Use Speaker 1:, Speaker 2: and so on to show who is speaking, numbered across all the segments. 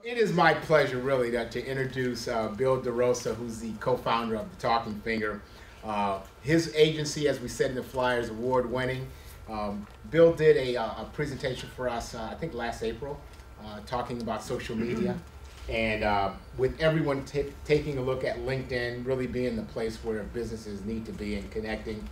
Speaker 1: It is my pleasure, really, to introduce Bill DeRosa, who's the co-founder of The Talking Finger. His agency, as we said in the flyer, is award-winning. Bill did a presentation for us, I think last April, talking about social media. And with everyone taking a look at LinkedIn, really being the place where businesses need to be and connecting,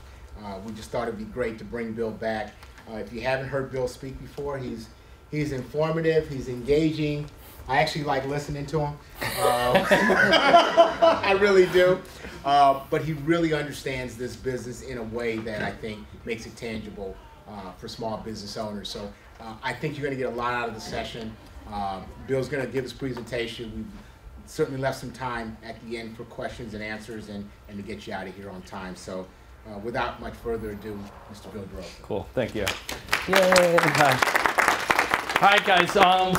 Speaker 1: we just thought it'd be great to bring Bill back. If you haven't heard Bill speak before, he's informative, he's engaging. I actually like listening to him. I really do. But he really understands this business in a way that I think makes it tangible for small business owners. So I think you're going to get a lot out of the session. Bill's going to give his presentation. We've certainly left some time at the end for questions and answers and to get you out of here on time. So without much further ado, Mr. Bill DeRosa.
Speaker 2: Cool, thank you. Yay. All right, guys,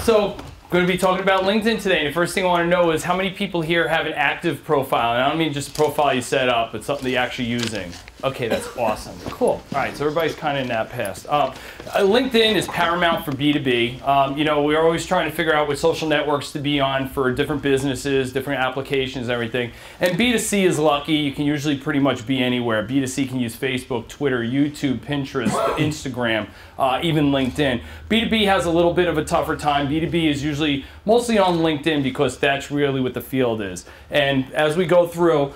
Speaker 2: so going to be talking about LinkedIn today. And the first thing I want to know is how many people here have an active profile? And I don't mean just a profile you set up, but something that you're actually using. Okay, that's awesome. Cool. All right, so everybody's kind of in that past. LinkedIn is paramount for B2B. You know, we're always trying to figure out what social networks to be on for different businesses, different applications, everything. And B2C is lucky. You can usually pretty much be anywhere. B2C can use Facebook, Twitter, YouTube, Pinterest, Instagram, even LinkedIn. B2B has a little bit of a tougher time. B2B is usually mostly on LinkedIn because that's really what the field is. And as we go through,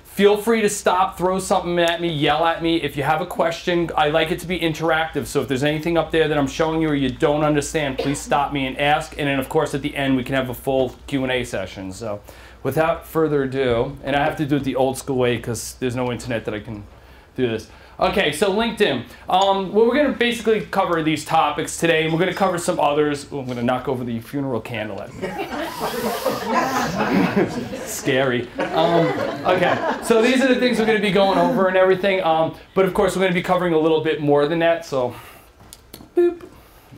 Speaker 2: feel free to stop, throw something at me, yell at me. If you have a question, I like it to be interactive. So if there's anything up there that I'm showing you or you don't understand, please stop me and ask. And then, of course, at the end, we can have a full Q&A session. So without further ado, and I have to do it the old school way because there's no internet that I can do this. Okay, so LinkedIn. Well, we're going to basically cover these topics today, and we're going to cover some others. Oh, I'm going to knock over the funeral candle at me. Scary. Okay, so these are the things we're going to be going over and everything. But of course, we're going to be covering a little bit more than that. So, boop.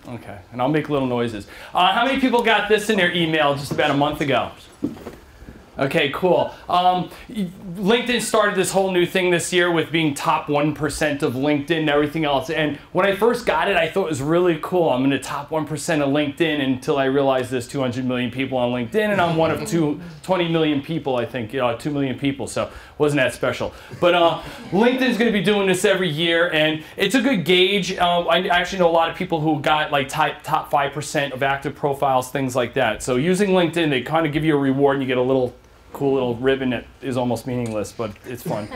Speaker 2: Okay, and I'll make little noises. How many people got this in their email just about a month ago? Okay, cool. LinkedIn started this whole new thing this year with being top 1% of LinkedIn and everything else. And when I first got it, I thought it was really cool. I'm in the top 1% of LinkedIn until I realized there's 200 million people on LinkedIn, and I'm one of 20 million people, I think, 2 million people, so wasn't that special. But LinkedIn's going to be doing this every year, and it's a good gauge. I actually know a lot of people who got like top 5% of active profiles, things like that. So using LinkedIn, they kind of give you a reward, and you get a little cool little ribbon that is almost meaningless, but it's fun.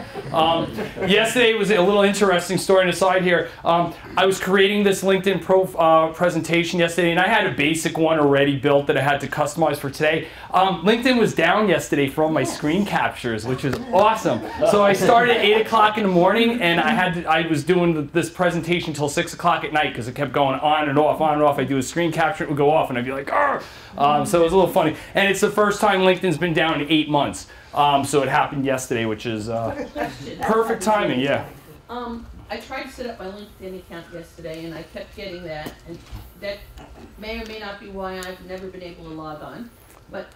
Speaker 2: Yesterday was a little interesting story on the side here. I was creating this LinkedIn presentation yesterday, and I had a basic one already built that I had to customize for today. LinkedIn was down yesterday for all my screen captures, which is awesome. So I started at 8 o'clock in the morning, and I was doing this presentation until 6 o'clock at night because it kept going on and off, on and off. I'd do a screen capture, it would go off, and I'd be like, "Arr!" So it was a little funny. And it's the first time LinkedIn's been down in 8 months. So it happened yesterday, which is perfect timing, yeah.
Speaker 3: I tried to set up my LinkedIn account yesterday, and I kept getting that. And that may or may not be why I've never been able to log on. But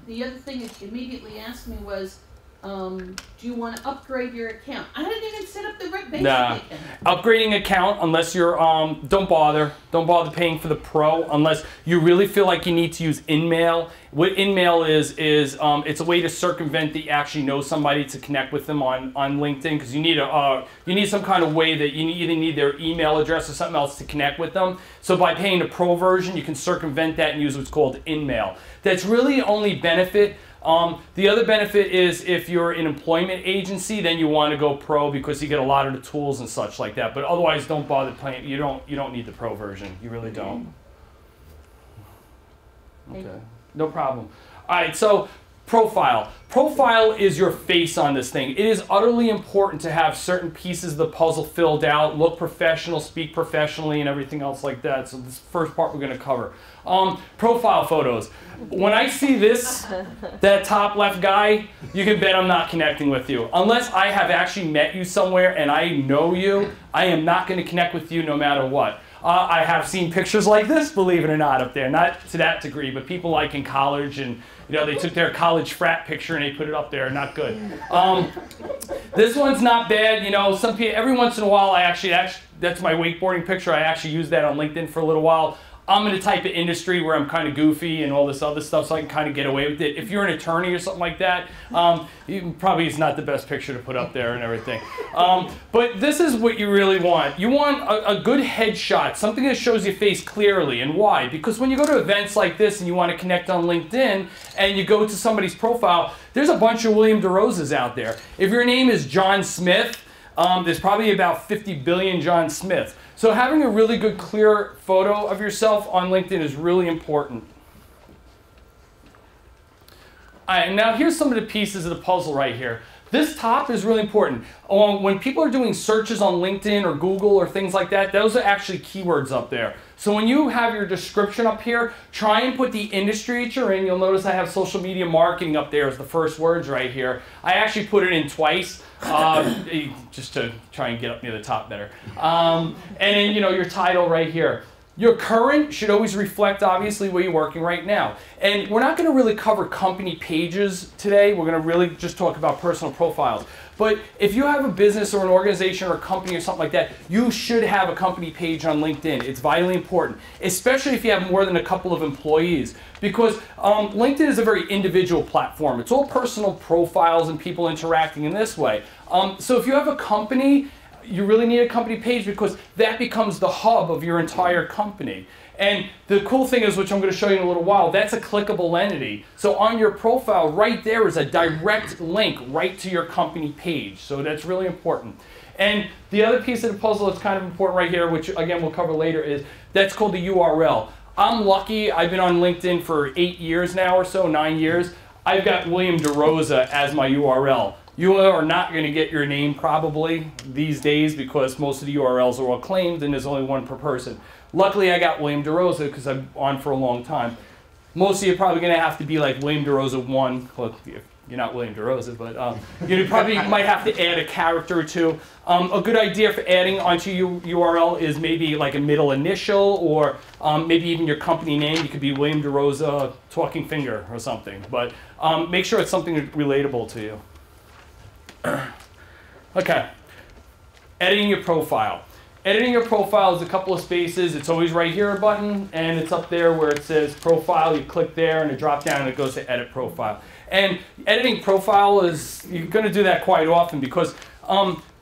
Speaker 3: the other thing it immediately asked me was, do you want to upgrade your account? I didn't even set up the basic account.
Speaker 2: Upgrading account, unless you're, don't bother paying for the pro unless you really feel like you need to use InMail. What InMail is it's a way to circumvent that you actually know somebody to connect with them on LinkedIn, because you need some kind of way that you either need their email address or something else to connect with them. So by paying the pro version, you can circumvent that and use what's called InMail. That's really the only benefit. The other benefit is if you're an employment agency, then you want to go pro because you get a lot of the tools and such like that. But otherwise, don't bother paying. You don't need the pro version. You really don't. Okay, no problem. All right, so profile. Profile is your face on this thing. It is utterly important to have certain pieces of the puzzle filled out, look professional, speak professionally, and everything else like that. So this first part we're going to cover. Profile photos. When I see this, that top left guy, you can bet I'm not connecting with you. Unless I have actually met you somewhere and I know you, I am not going to connect with you no matter what. I have seen pictures like this, believe it or not, up there. Not to that degree, but people like in college, and they took their college frat picture and they put it up there. Not good. This one's not bad. Some people, every once in a while, that's my wakeboarding picture. I actually use that on LinkedIn for a little while. I'm going to type an industry where I'm kind of goofy and all this other stuff so I can kind of get away with it. If you're an attorney or something like that, probably it's not the best picture to put up there and everything. But this is what you really want. You want a good headshot, something that shows your face clearly. And why? Because when you go to events like this and you want to connect on LinkedIn and you go to somebody's profile, there's a bunch of William DeRosas out there. If your name is John Smith, there's probably about 50 billion John Smith. So having a really good, clear photo of yourself on LinkedIn is really important. All right, and now here's some of the pieces of the puzzle right here. This top is really important. When people are doing searches on LinkedIn or Google or things like that, those are actually keywords up there. So when you have your description up here, try and put the industry that you're in. You'll notice I have social media marketing up there as the first words right here. I actually put it in twice just to try and get up near the top better. And then, you know, your title right here. Your current should always reflect, obviously, where you're working right now. And we're not going to really cover company pages today. We're going to really just talk about personal profiles. But if you have a business or an organization or a company or something like that, you should have a company page on LinkedIn. It's vitally important, especially if you have more than a couple of employees. Because LinkedIn is a very individual platform. It's all personal profiles and people interacting in this way. So if you have a company, you really need a company page because that becomes the hub of your entire company. And the cool thing is, which I'm going to show you in a little while, that's a clickable entity. So on your profile right there is a direct link right to your company page. So that's really important. And the other piece of the puzzle that's kind of important right here, which again we'll cover later, is that's called the URL. I'm lucky. I've been on LinkedIn for 8 years now or so, 9 years. I've got William DeRosa as my URL. You are not going to get your name probably these days because most of the URLs are all claimed and there's only one per person. Luckily, I got William DeRosa because I'm on for a long time. Most of you are probably going to have to be like William DeRosa 1. Well, you're not William DeRosa, but you probably might have to add a character or two. A good idea for adding onto your URL is maybe like a middle initial or maybe even your company name. You could be William DeRosa Talking Finger or something. But make sure it's something relatable to you. Okay, editing your profile. Editing your profile is a couple of spaces. It's always right here a button, and it's up there where it says profile. You click there, and it drops down, and it goes to edit profile. And editing profile is, you're going to do that quite often because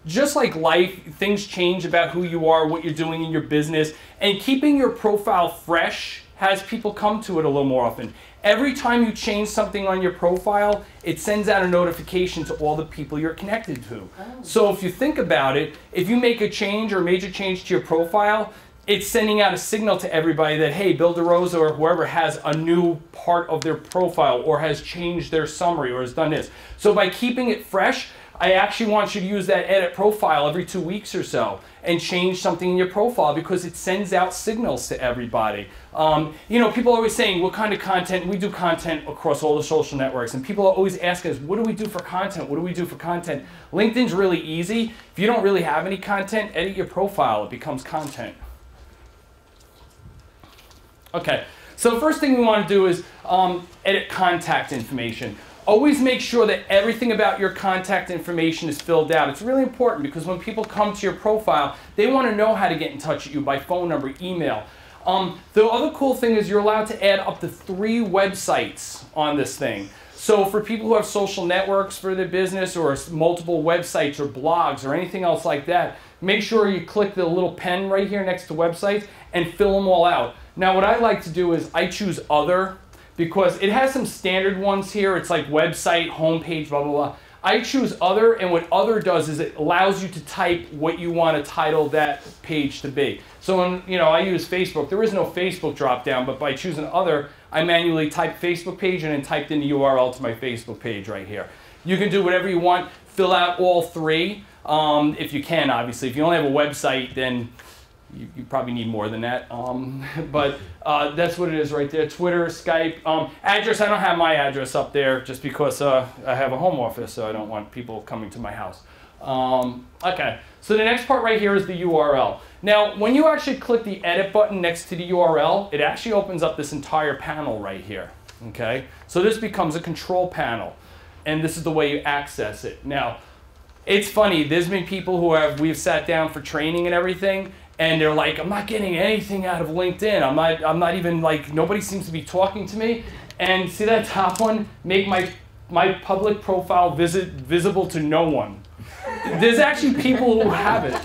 Speaker 2: just like life, things change about who you are, what you're doing in your business, and keeping your profile fresh has people come to it a little more often. Every time you change something on your profile, it sends out a notification to all the people you're connected to. Oh. So if you think about it, if you make a change or a major change to your profile, it's sending out a signal to everybody that, hey, Bill DeRosa or whoever has a new part of their profile or has changed their summary or has done this. So by keeping it fresh, I actually want you to use that edit profile every 2 weeks or so and change something in your profile because it sends out signals to everybody. You know, people are always saying, what kind of content? We do content across all the social networks, and people are always asking us, what do we do for content? What do we do for content? LinkedIn's really easy. If you don't really have any content, edit your profile. It becomes content. Okay, so the first thing we want to do is edit contact information. Always make sure that everything about your contact information is filled out. It's really important because when people come to your profile, they want to know how to get in touch with you by phone number, email. The other cool thing is you're allowed to add up to 3 websites on this thing. So for people who have social networks for their business or multiple websites or blogs or anything else like that, make sure you click the little pen right here next to websites and fill them all out. Now what I like to do is I choose other because it has some standard ones here. It's like website, homepage, blah, blah, blah. I choose other, and what other does is it allows you to type what you want to title that page to be. So when, you know, I use Facebook, there is no Facebook drop down, but by choosing other, I manually type Facebook page and then typed in the URL to my Facebook page right here. You can do whatever you want, fill out all 3, if you can, obviously. If you only have a website, then you probably need more than that, but that's what it is right there. Twitter, Skype, address. I don't have my address up there just because I have a home office, so I don't want people coming to my house. Okay, so the next part right here is the URL. Now, when you actually click the edit button next to the URL, it actually opens up this entire panel right here. Okay, so this becomes a control panel, and this is the way you access it. Now, it's funny. There's been people who we've sat down for training and everything. and they're like, I'm not getting anything out of LinkedIn. I'm not even like, nobody seems to be talking to me. And see that top one? Make my public profile visible to no one. There's actually people who have it.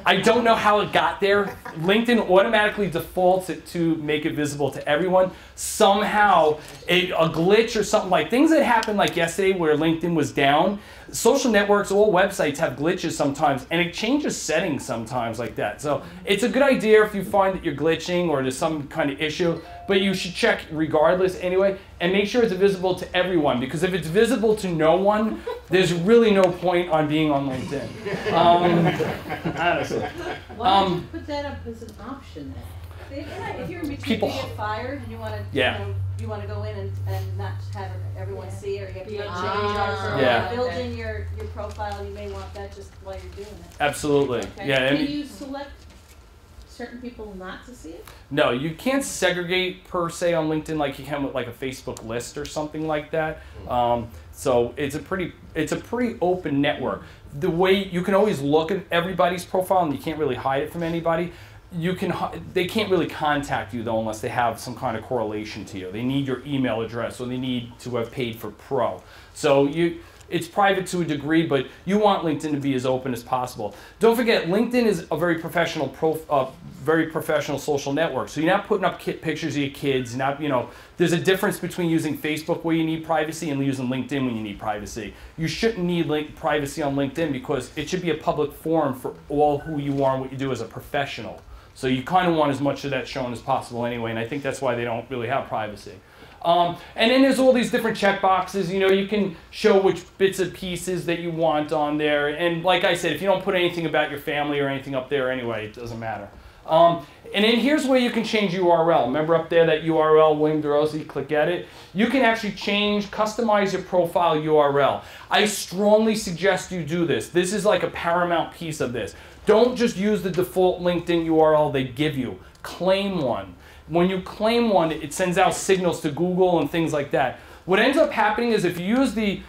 Speaker 2: I don't know how it got there. LinkedIn automatically defaults it to make it visible to everyone. Somehow, a glitch or something like things that happened like yesterday where LinkedIn was down. Social networks, all websites have glitches sometimes, and it changes settings sometimes like that. So it's a good idea if you find that you're glitching or there's some kind of issue, but you should check regardless anyway, and make sure it's visible to everyone, because if it's visible to no one, there's really no point on being on LinkedIn. Honestly.
Speaker 3: Why don't you put that up as an option then?
Speaker 4: If you're in between
Speaker 2: People-
Speaker 4: to get fired and you want to,
Speaker 2: Yeah.
Speaker 4: you want to go in and not have everyone see, or you have to make change
Speaker 3: Ah.
Speaker 2: Yeah.
Speaker 4: build in your profile. You may want that just while you're doing it.
Speaker 2: Absolutely.
Speaker 3: Okay.
Speaker 2: Yeah. I
Speaker 3: Can
Speaker 2: mean,
Speaker 3: you select certain people not to see it?
Speaker 2: no, you can't segregate per se on LinkedIn like you can with like a Facebook list or something like that. So it's a pretty open network. The way you can always look at everybody's profile and you can't really hide it from anybody. They can't really contact you though unless they have some kind of correlation to you. They need your email address or they need to have paid for Pro. So it's private to a degree, but you want LinkedIn to be as open as possible. Don't forget, LinkedIn is a very professional social network. So you're not putting up pictures of your kids. There's a difference between using Facebook where you need privacy and using LinkedIn when you need privacy. You shouldn't need privacy on LinkedIn because it should be a public forum for all who you are and what you do as a professional. So you kind of want as much of that shown as possible anyway, and I think that's why they don't really have privacy. And then there's all these different check boxes. You can show which bits and pieces that you want on there. And like I said, if you don't put anything about your family or anything up there anyway, it doesn't matter. And then here's where you can change URL. Remember up there that URL, William DeRosa, you click at it. You can actually customize your profile URL. I strongly suggest you do this. This is like a paramount piece of this. Don't just use the default LinkedIn URL they give you. Claim one. When you claim one, it sends out signals to Google and things like that. What ends up happening is if you use the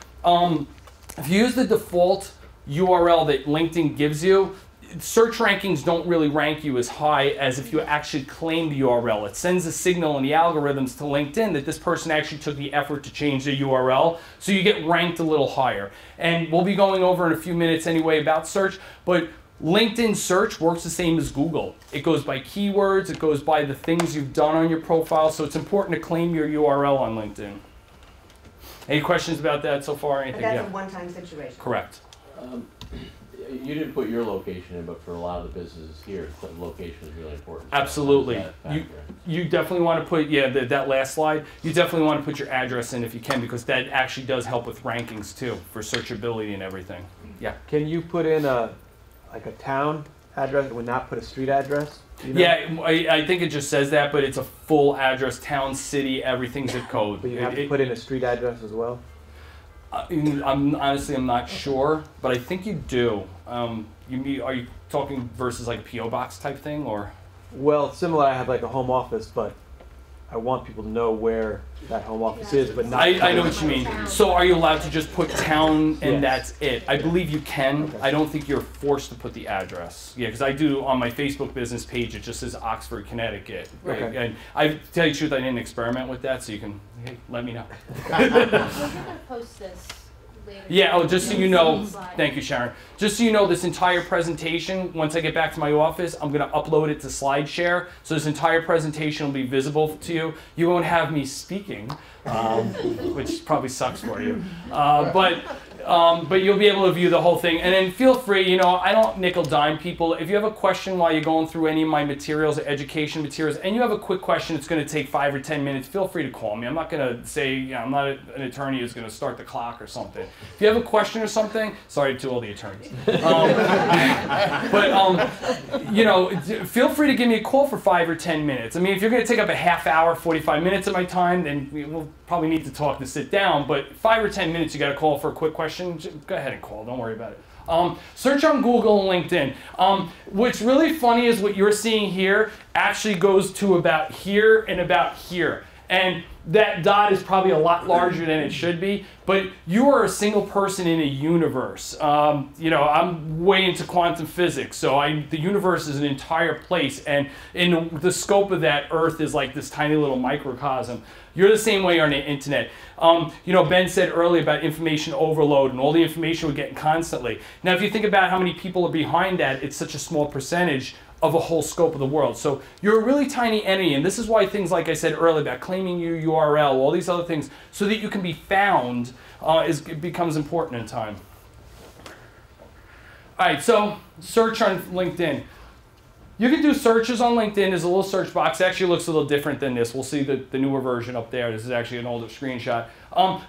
Speaker 2: default URL that LinkedIn gives you, search rankings don't really rank you as high as if you actually claim the URL. It sends a signal in the algorithms to LinkedIn that this person actually took the effort to change the URL, so you get ranked a little higher. And we'll be going over in a few minutes anyway about search, but LinkedIn search works the same as Google. It goes by keywords, it goes by the things you've done on your profile, so it's important to claim your URL on LinkedIn. Any questions about that so far? Anything?
Speaker 5: That's
Speaker 2: Yeah.
Speaker 5: a one-time situation.
Speaker 2: Correct.
Speaker 6: You didn't put your location in, but for a lot of the businesses here, the location is really important.
Speaker 2: Absolutely.
Speaker 6: How does that factor in?
Speaker 2: You definitely want to put, that last slide, you definitely want to put your address in if you can, because that actually does help with rankings too, for searchability and everything. Yeah.
Speaker 7: Can you put in a town address and would not put a street address? Do you know?
Speaker 2: Yeah, I think it just says that, but it's a full address, town, city, everything's zip code.
Speaker 7: But you have to put in a street address as well?
Speaker 2: I'm not sure, but I think you do. Are you talking versus like a PO box type thing, or?
Speaker 7: Well, similar. I have like a home office, but I want people to know where that home office is, but not.
Speaker 2: I know what you mean. So are you allowed to just put town and
Speaker 7: Yes.
Speaker 2: that's it? I believe you can.
Speaker 7: Okay.
Speaker 2: I don't think you're forced to put the address. Yeah, because I do on my Facebook business page, it just says Oxford, Connecticut. Right?
Speaker 7: Okay.
Speaker 2: And I to tell you the truth, I didn't experiment with that, so you can let me know.
Speaker 4: We're gonna post this later.
Speaker 2: Yeah, just so you know,
Speaker 4: Slide.
Speaker 2: thank you, Sharon. Just so you know, this entire presentation, once I get back to my office, I'm going to upload it to SlideShare. So this entire presentation will be visible to you. You won't have me speaking, which probably sucks for you. But you'll be able to view the whole thing. And then feel free, I don't nickel dime people. If you have a question while you're going through any of my materials, education materials, and you have a quick question, it's going to take 5 or 10 minutes, feel free to call me. I'm not going to say, I'm not an attorney who's going to start the clock or something. If you have a question or something, sorry to all the attorneys. Feel free to give me a call for 5 or 10 minutes. I mean, if you're going to take up a half hour, 45 minutes of my time, then we'll probably need to talk to sit down. But 5 or 10 minutes, you got to call for a quick question. Go ahead and call. Don't worry about it. Search on Google and LinkedIn. What's really funny is what you're seeing here actually goes to about here and about here. And that dot is probably a lot larger than it should be, but you are a single person in a universe. You know, I'm way into quantum physics, so the universe is an entire place, and in the scope of that, Earth is like this tiny little microcosm. You're the same way on the internet. You know, Ben said earlier about information overload and all the information we're getting constantly. Now, if you think about how many people are behind that, it's such a small percentage of a whole scope of the world. So you're a really tiny entity, and this is why things like I said earlier about claiming your URL, all these other things, so that you can be found, it becomes important in time. All right, so search on LinkedIn. You can do searches on LinkedIn. There's a little search box. It actually looks a little different than this. We'll see the newer version up there. This is actually an older screenshot.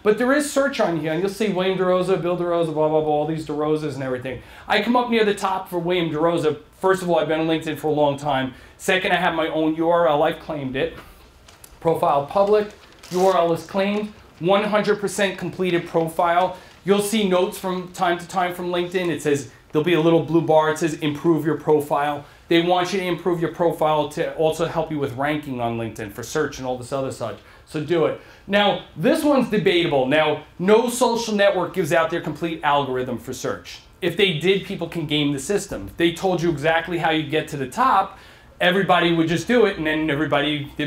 Speaker 2: But there is search on here, and you'll see William DeRosa, Bill DeRosa, blah, blah, blah, all these DeRosas and everything. I come up near the top for William DeRosa. First of all, I've been on LinkedIn for a long time. Second, I have my own URL. I've claimed it. Profile public. URL is claimed. 100% completed profile. You'll see notes from time to time from LinkedIn. It says, there'll be a little blue bar. It says, improve your profile. They want you to improve your profile to also help you with ranking on LinkedIn for search and all this other such. So do it. Now, this one's debatable. Now, no social network gives out their complete algorithm for search. If they did, people can game the system. If they told you exactly how you get to the top, everybody would just do it, and then there'd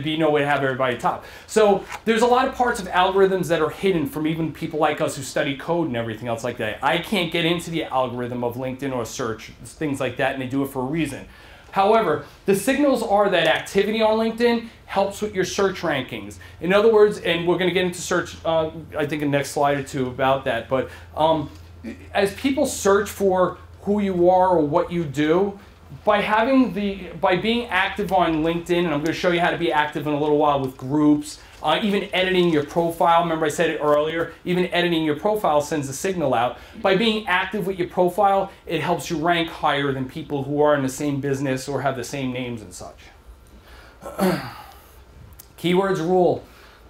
Speaker 2: be no way to have everybody top. So there's a lot of parts of algorithms that are hidden from even people like us who study code and everything else like that. I can't get into the algorithm of LinkedIn or search, things like that, and they do it for a reason. However, the signals are that activity on LinkedIn helps with your search rankings. In other words, and we're going to get into search, I think, in the next slide or two about that, but as people search for who you are or what you do, by being active on LinkedIn, and I'm going to show you how to be active in a little while with groups, even editing your profile. Remember I said it earlier, even editing your profile sends a signal out. By being active with your profile, it helps you rank higher than people who are in the same business or have the same names and such. Keywords rule.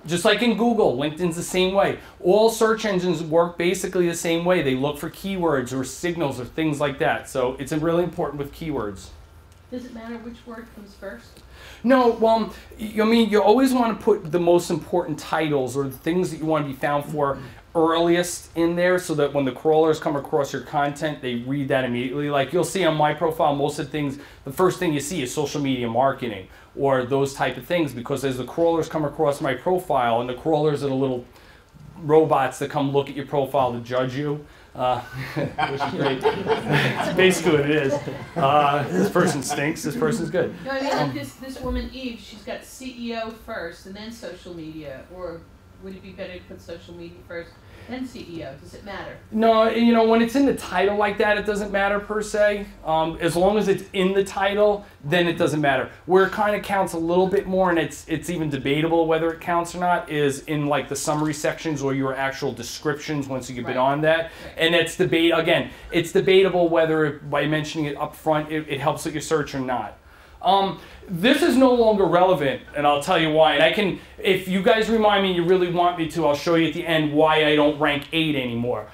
Speaker 2: Just like in Google, LinkedIn's the same way. All search engines work basically the same way. They look for keywords or signals or things like that. So it's really important with keywords.
Speaker 3: Does it matter which word comes first?
Speaker 2: No, well, I mean, you always want to put the most important titles or the things that you want to be found for earliest in there so that when the crawlers come across your content, they read that immediately. Like you'll see on my profile, most of the things, the first thing you see is social media marketing or those type of things, because as the crawlers come across my profile, and the crawlers are the little robots that come look at your profile to judge you, which is great. It's basically what it is. This person stinks, this person's good.
Speaker 3: No, I mean, like this woman, Eve, she's got CEO first and then social media, or would it be better to put social media first, then CEO? Does it matter? No,
Speaker 2: you know, when it's in the title like that, it doesn't matter per se. As long as it's in the title, then it doesn't matter. Where it kind of counts a little bit more, and it's even debatable whether it counts or not, is in like the summary sections or your actual descriptions once you get
Speaker 3: Right.
Speaker 2: on that. Right. And it's it's debatable whether by mentioning it up front, it helps with your search or not. This is no longer relevant, and I'll tell you why. And if you guys remind me, you really want me to, I'll show you at the end why I don't rank 8 anymore.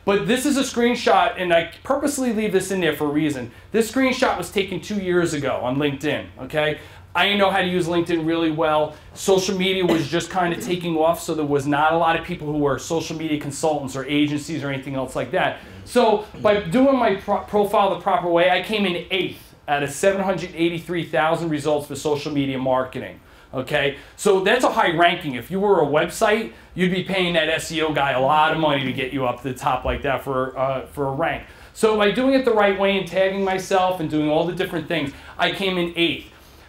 Speaker 2: But this is a screenshot, and I purposely leave this in there for a reason. This screenshot was taken 2 years ago on LinkedIn, okay? I know how to use LinkedIn really well. Social media was just kind of taking off, so there was not a lot of people who were social media consultants or agencies or anything else like that. So by doing my profile the proper way, I came in 8th. Out of 783,000 results for social media marketing, okay? So that's a high ranking. If you were a website, you'd be paying that SEO guy a lot of money to get you up to the top like that for a rank. So by doing it the right way and tagging myself and doing all the different things, I came in 8th.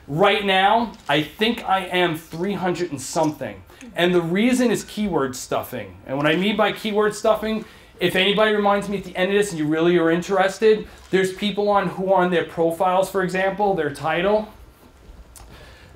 Speaker 2: Right now, I think I am 300 and something. And the reason is keyword stuffing. And what I mean by keyword stuffing, if anybody reminds me at the end of this and you really are interested, there's people who are on their profiles, for example, their title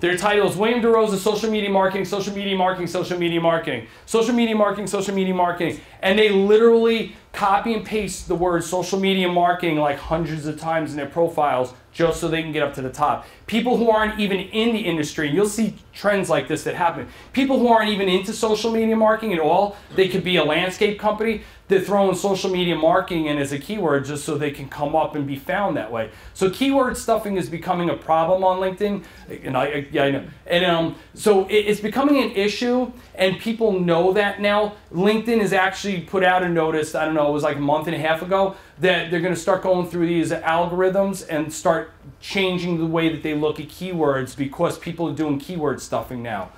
Speaker 2: is William DeRosa, social media marketing, social media marketing, social media marketing, social media marketing, social media marketing. And they literally copy and paste the word social media marketing like hundreds of times in their profiles just so they can get up to the top. People who aren't even in the industry, and you'll see trends like this that happen. People who aren't even into social media marketing at all, they could be a landscape company, they're throwing social media marketing in as a keyword just so they can come up and be found that way. So keyword stuffing is becoming a problem on LinkedIn, and I know. And so it's becoming an issue, and people know that now. LinkedIn has actually put out a notice, I don't know, it was like a month and a half ago, that they're going to start going through these algorithms and start changing the way that they look at keywords because people are doing keyword stuffing now.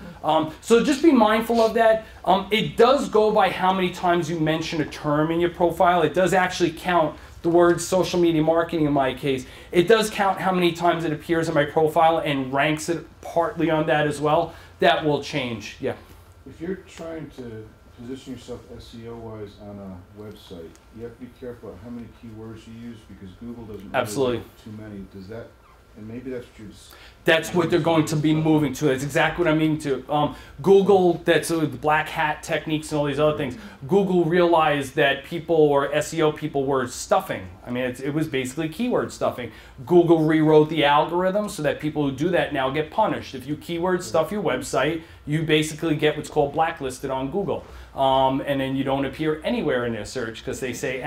Speaker 2: So just be mindful of that. It does go by how many times you mention a term in your profile. It does actually count the word social media marketing in my case. It does count how many times it appears in my profile and ranks it partly on that as well. That will change, yeah.
Speaker 5: If you're trying to position yourself SEO-wise on a website, you have to be careful about how many keywords you use because Google doesn't
Speaker 2: Absolutely.
Speaker 5: Really like too many. Does that, and maybe that's what you're just...
Speaker 2: That's what they're going to be moving to. That's exactly what I mean to. Google, that's the black hat techniques and all these other things. Google realized that people or SEO people were stuffing. I mean, it was basically keyword stuffing. Google rewrote the algorithm so that people who do that now get punished. If you keyword stuff your website, you basically get what's called blacklisted on Google. And then you don't appear anywhere in their search because they say,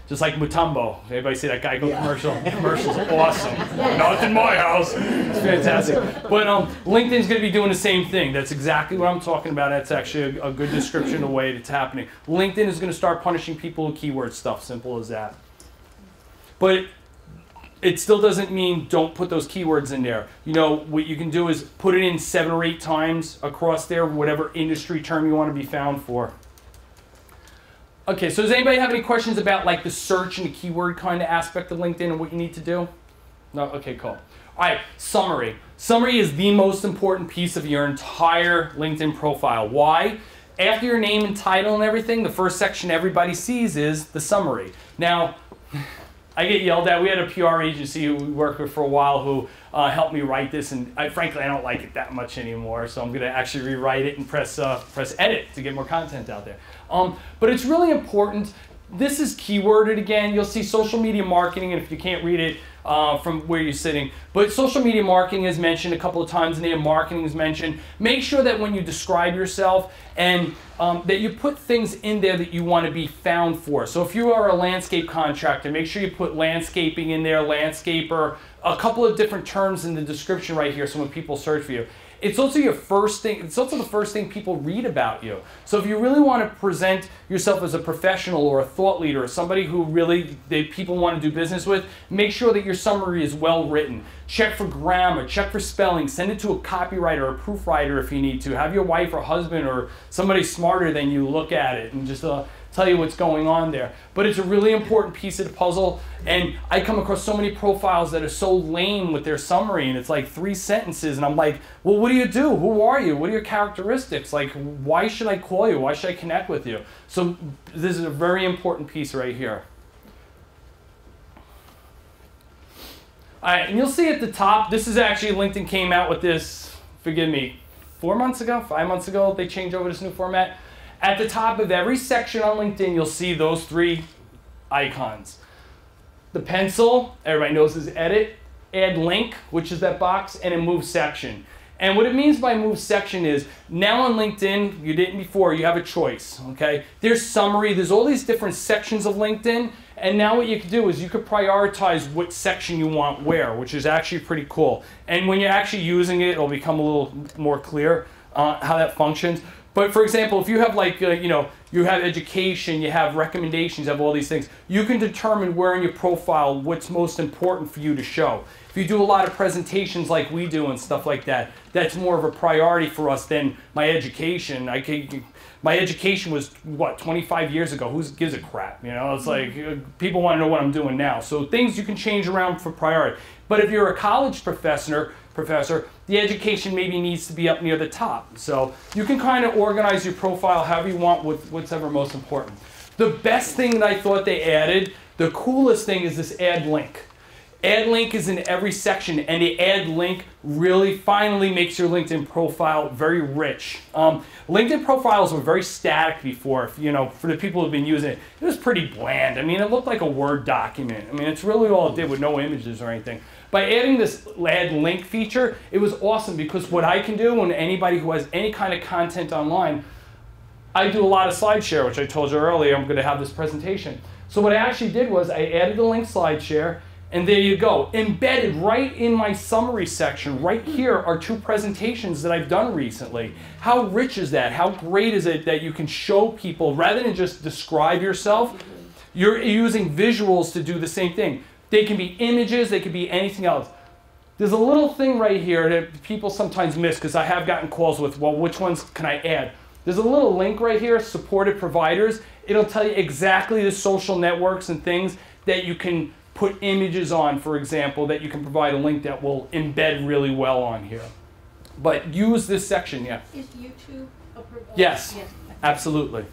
Speaker 2: just like Mutombo. Everybody see that Geico commercial? The commercial's awesome. Not in my house. It's fantastic. But LinkedIn's going to be doing the same thing. That's exactly what I'm talking about. That's actually a good description of the way it's happening. LinkedIn is going to start punishing people who keyword stuff. Simple as that. But it still doesn't mean don't put those keywords in there. You know, what you can do is put it in 7 or 8 times across there, whatever industry term you want to be found for. Okay, so does anybody have any questions about like the search and the keyword kind of aspect of LinkedIn and what you need to do? No? Okay, cool. All right, summary. Summary is the most important piece of your entire LinkedIn profile. Why? After your name and title and everything, the first section everybody sees is the summary. Now, I get yelled at. We had a PR agency who we worked with for a while who helped me write this, and frankly, I don't like it that much anymore, so I'm going to actually rewrite it and press edit to get more content out there. But it's really important. This is keyworded again. You'll see social media marketing, and if you can't read it from where you're sitting, but social media marketing is mentioned a couple of times, and marketing is mentioned. Make sure that when you describe yourself and that you put things in there that you want to be found for. So if you are a landscape contractor, make sure you put landscaping in there, landscaper, a couple of different terms in the description right here so when people search for you. It's also your first thing, it's also the first thing people read about you. So if you really want to present yourself as a professional or a thought leader or somebody who really people want to do business with, make sure that your summary is well written. Check for grammar, check for spelling, send it to a copywriter or a proofwriter if you need to. Have your wife or husband or somebody smarter than you look at it and just tell you what's going on there. But it's a really important piece of the puzzle, and I come across so many profiles that are so lame with their summary, and it's like 3 sentences, and I'm like, well, what do you do? Who are you? What are your characteristics? Like, why should I call you? Why should I connect with you? So this is a very important piece right here. All right, and you'll see at the top, this is actually, LinkedIn came out with this, forgive me, 4 months ago, 5 months ago, they changed over this new format. At the top of every section on LinkedIn, you'll see those 3 icons. The pencil, everybody knows is edit, add link, which is that box, and a move section. And what it means by move section is, now on LinkedIn, you didn't before, you have a choice, okay? There's summary, there's all these different sections of LinkedIn, and now what you can do is you could prioritize what section you want where, which is actually pretty cool. And when you're actually using it, it'll become a little more clear how that functions. But for example, if you have like, you have education, you have recommendations, you have all these things, you can determine where in your profile what's most important for you to show. If you do a lot of presentations like we do and stuff like that, that's more of a priority for us than my education. My education was, what, 25 years ago? Who gives a crap? You know, it's like people want to know what I'm doing now. So things you can change around for priority. But if you're a college professor, the education maybe needs to be up near the top. So you can kind of organize your profile however you want with whatever most important. The best thing that I thought they added, the coolest thing is this add link. Add link is in every section, and the add link really finally makes your LinkedIn profile very rich. LinkedIn profiles were very static before. You know, for the people who've been using it, it was pretty bland. I mean, it looked like a Word document. I mean, it's really all it did with no images or anything. By adding this add link feature, it was awesome because what I can do, and anybody who has any kind of content online, I do a lot of SlideShare, which I told you earlier. I'm going to have this presentation. So what I actually did was I added the link SlideShare, and there you go. Embedded right in my summary section, right here are 2 presentations that I've done recently. How rich is that? How great is it that you can show people, rather than just describe yourself, you're using visuals to do the same thing. They can be images, they could be anything else. There's a little thing right here that people sometimes miss, because I have gotten calls with, well, which ones can I add? There's a little link right here, supported providers. It'll tell you exactly the social networks and things that you can put images on, for example, that you can provide a link that will embed really well on here. But use this section, yeah.
Speaker 4: Is YouTube approved?
Speaker 2: Yes, absolutely.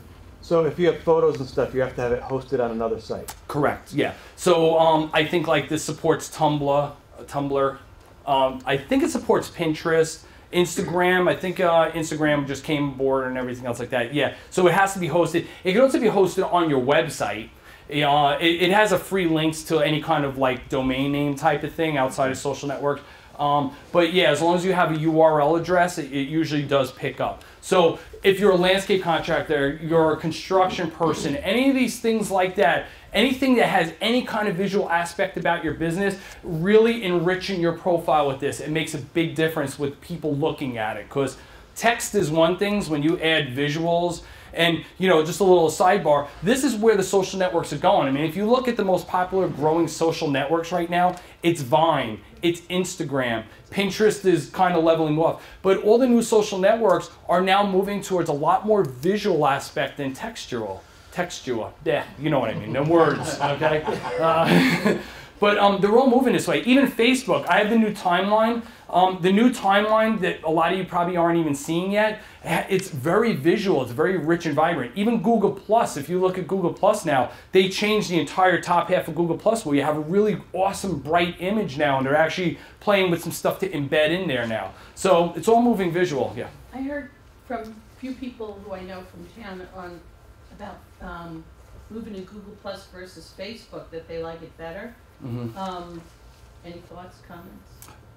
Speaker 7: So if you have photos and stuff, you have to have it hosted on another site.
Speaker 2: Correct, yeah. So I think like this supports Tumblr. I think it supports Pinterest. Instagram, I think Instagram just came aboard and everything else like that. Yeah, so it has to be hosted. It can also be hosted on your website. It has a free links to any kind of like domain name type of thing outside of social networks. But yeah, as long as you have a URL address, it usually does pick up. So if you're a landscape contractor, you're a construction person, any of these things like that, anything that has any kind of visual aspect about your business, really enriching your profile with this. It makes a big difference with people looking at it, because text is one thing. When you add visuals, and you know, just a little sidebar, this is where the social networks are going. I mean, if you look at the most popular growing social networks right now, it's Vine, it's Instagram, Pinterest is kind of leveling off. But all the new social networks are now moving towards a lot more visual aspect than textual. Yeah, you know what I mean, the words, okay? But they're all moving this way. Even Facebook, I have the new timeline. The new timeline that a lot of you probably aren't even seeing yet, it's very visual, it's very rich and vibrant. Even Google Plus, if you look at Google Plus now, they changed the entire top half of Google Plus where you have a really awesome bright image now, and they're actually playing with some stuff to embed in there now. So it's all moving visual, yeah.
Speaker 3: I heard from a few people who I know from town about moving to Google Plus versus Facebook, that they like it better. Mm-hmm. Any thoughts, comments?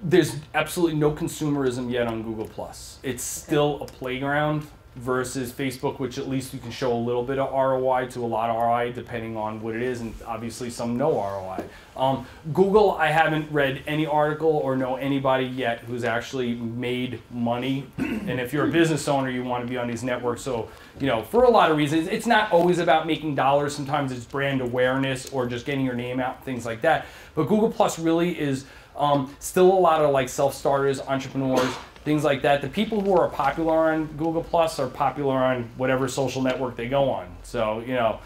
Speaker 2: There's absolutely no consumerism yet on Google Plus. It's still a playground versus Facebook, which at least you can show a little bit of ROI to a lot of ROI, depending on what it is, and obviously some no ROI. Google, I haven't read any article or know anybody yet who's actually made money. And if you're a business owner, you want to be on these networks. So, you know, for a lot of reasons, it's not always about making dollars. Sometimes it's brand awareness or just getting your name out, things like that. But Google Plus really is still a lot of like self-starters, entrepreneurs, things like that. The people who are popular on Google Plus are popular on whatever social network they go on. So, you know,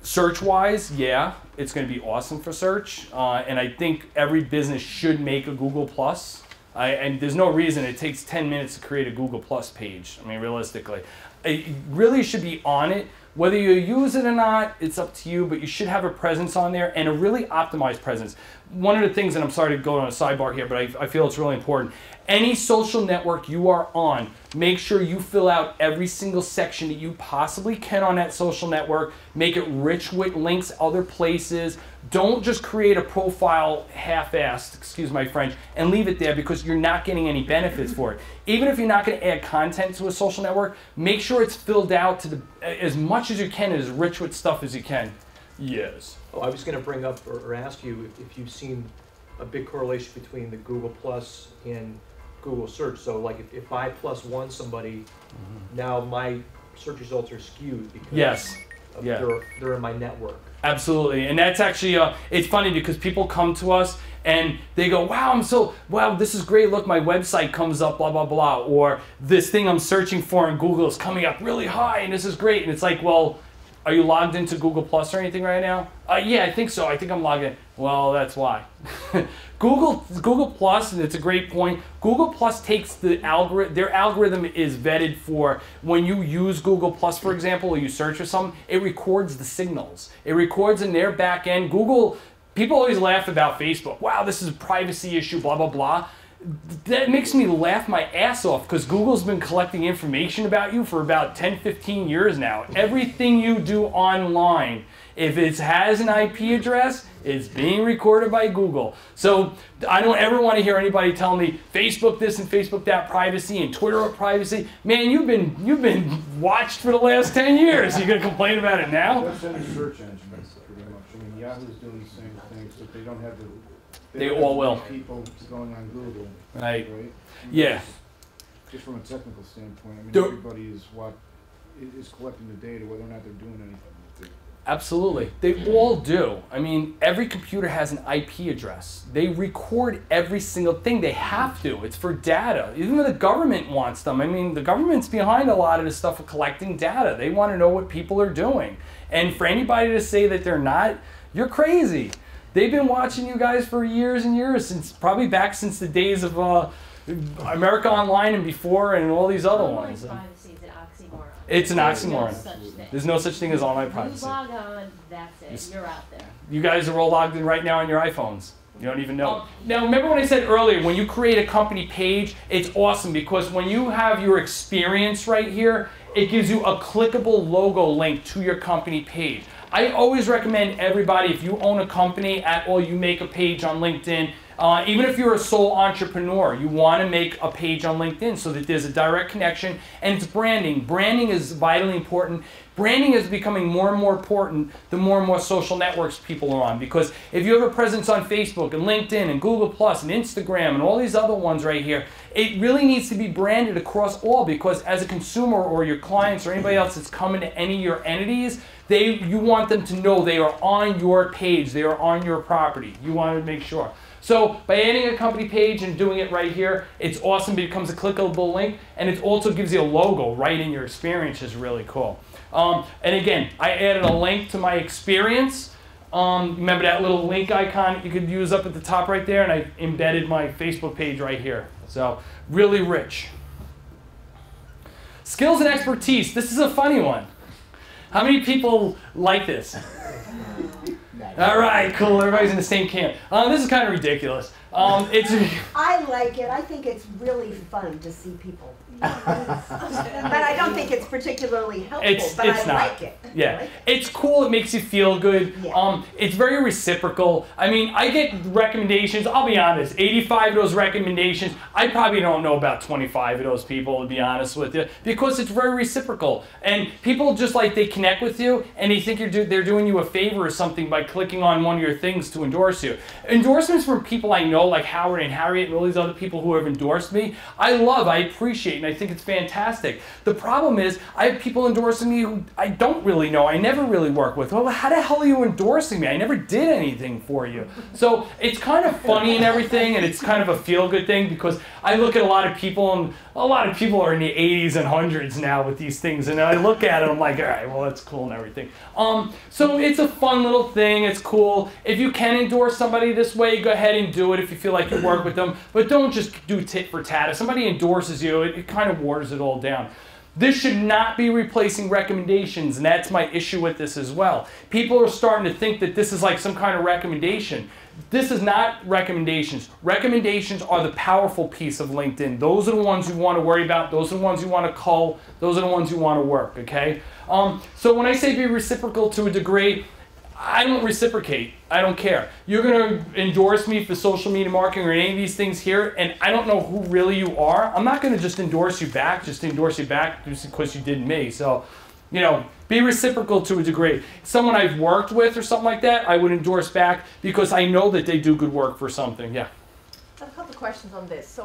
Speaker 2: search-wise, yeah, it's going to be awesome for search. And I think every business should make a Google Plus. And there's no reason it takes 10 minutes to create a Google Plus page. I mean, realistically. It really should be on it. Whether you use it or not, it's up to you, but you should have a presence on there, and a really optimized presence. One of the things, and I'm sorry to go on a sidebar here, but I feel it's really important. Any social network you are on, make sure you fill out every single section that you possibly can on that social network. Make it rich with links, other places. Don't just create a profile half-assed, excuse my French, and leave it there because you're not getting any benefits for it. Even if you're not going to add content to a social network, make sure it's filled out to as much as you can, as rich with stuff as you can. Yes.
Speaker 7: Oh, I was going to bring up or ask you if you've seen a big correlation between the Google Plus and Google search. So like if I +1 somebody, now my search results are skewed because they're in my network.
Speaker 2: Absolutely, and that's actually, it's funny because people come to us and they go, wow, this is great, look, my website comes up, blah, blah, blah, or this thing I'm searching for in Google is coming up really high and this is great. And it's like, well, are you logged into Google Plus or anything right now? Yeah, I think so. I think I'm logged in. Well, that's why. Google Plus, and it's a great point. Google Plus takes the algorithm. Their algorithm is vetted for when you use Google Plus, for example, or you search for something. It records the signals. It records in their back end. Google people always laugh about Facebook. Wow, this is a privacy issue, blah, blah, blah. That makes me laugh my ass off because Google's been collecting information about you for about 10, 15 years now. Everything you do online, if it has an IP address, it's being recorded by Google. So I don't ever want to hear anybody tell me Facebook this and Facebook that privacy and Twitter privacy. Man, you've been watched for the last 10 years. You gonna complain about it now?
Speaker 5: That's in the search engine, pretty much. I mean, Yahoo's doing the same thing, so they don't have the.
Speaker 2: They all will.
Speaker 5: People going on Google.
Speaker 2: Right.
Speaker 5: I mean,
Speaker 2: Yeah.
Speaker 5: Just from a technical standpoint, I mean,
Speaker 2: There-
Speaker 5: everybody is collecting the data, whether or not they're doing anything with it.
Speaker 2: Absolutely. They all do. I mean, every computer has an IP address. They record every single thing. They have to. It's for data. Even the government wants them. I mean, the government's behind a lot of this stuff of collecting data. They want to know what people are doing. And for anybody to say that they're not, you're crazy. They've been watching you guys for years and years, probably back since the days of America Online and before and all these other
Speaker 8: Online
Speaker 2: ones.
Speaker 8: privacy is an oxymoron.
Speaker 2: It's an
Speaker 8: There's no
Speaker 2: oxymoron.
Speaker 8: such thing.
Speaker 2: There's no such thing as online
Speaker 8: You
Speaker 2: privacy.
Speaker 8: log on, that's it. You're out there.
Speaker 2: You guys are all logged in right now on your iPhones. You don't even know. Now, remember when I said earlier, when you create a company page, it's awesome because when you have your experience right here, it gives you a clickable logo link to your company page. I always recommend everybody, if you own a company at all, you make a page on LinkedIn. Even if you're a sole entrepreneur, you want to make a page on LinkedIn so that there's a direct connection, and it's branding. Branding is vitally important. Branding is becoming more and more important the more and more social networks people are on, because if you have a presence on Facebook and LinkedIn and Google Plus and Instagram and all these other ones right here, it really needs to be branded across all, because as a consumer or your clients or anybody else that's coming to any of your entities, you want them to know they are on your page, they are on your property. You want to make sure. So by adding a company page and doing it right here, it's awesome. It becomes a clickable link, and it also gives you a logo right in your experience, which is really cool. And again, I added a link to my experience. Remember that little link icon you could use up at the top right there, and I embedded my Facebook page right here. So really rich. Skills and expertise. This is a funny one. How many people like this? All right, cool. Everybody's in the same camp. This is kind of ridiculous.
Speaker 9: I like it. I think it's really fun to see people. But I don't think it's particularly helpful, but I like it.
Speaker 2: Yeah,
Speaker 9: like
Speaker 2: it's cool. It makes you feel good.
Speaker 9: Yeah.
Speaker 2: It's very reciprocal. I mean, I get recommendations. I'll be honest, 85 of those recommendations, I probably don't know about 25 of those people, to be honest with you, because it's very reciprocal. And people just like, they connect with you, and they think they're doing you a favor or something by clicking on one of your things to endorse you. Endorsements from people I know, like Howard and Harriet and all these other people who have endorsed me, I appreciate, and I think it's fantastic. The problem is, I have people endorsing me who I don't really know, I never really work with. Well, how the hell are you endorsing me? I never did anything for you. So it's kind of funny and everything, and it's kind of a feel-good thing, because I look at a lot of people, and a lot of people are in the 80s and 100s now with these things, and I look at it, I'm like, all right, well, that's cool and everything. So it's a fun little thing, it's cool. If you can endorse somebody this way, go ahead and do it if you feel like you work with them, but don't just do tit for tat. If somebody endorses you, it kind of waters it all down. This should not be replacing recommendations, and that's my issue with this as well. People are starting to think that this is like some kind of recommendation. This is not recommendations. Recommendations are the powerful piece of LinkedIn. Those are the ones you want to worry about. Those are the ones you want to cull. Those are the ones you want to work, okay? So when I say be reciprocal to a degree, I don't reciprocate. I don't care. You're going to endorse me for social media marketing or any of these things here, and I don't know who really you are. I'm not going to just endorse you back just because you did me. So, you know, be reciprocal to a degree. Someone I've worked with or something like that, I would endorse back because I know that they do good work for something. Yeah.
Speaker 4: I have a couple of questions on this. So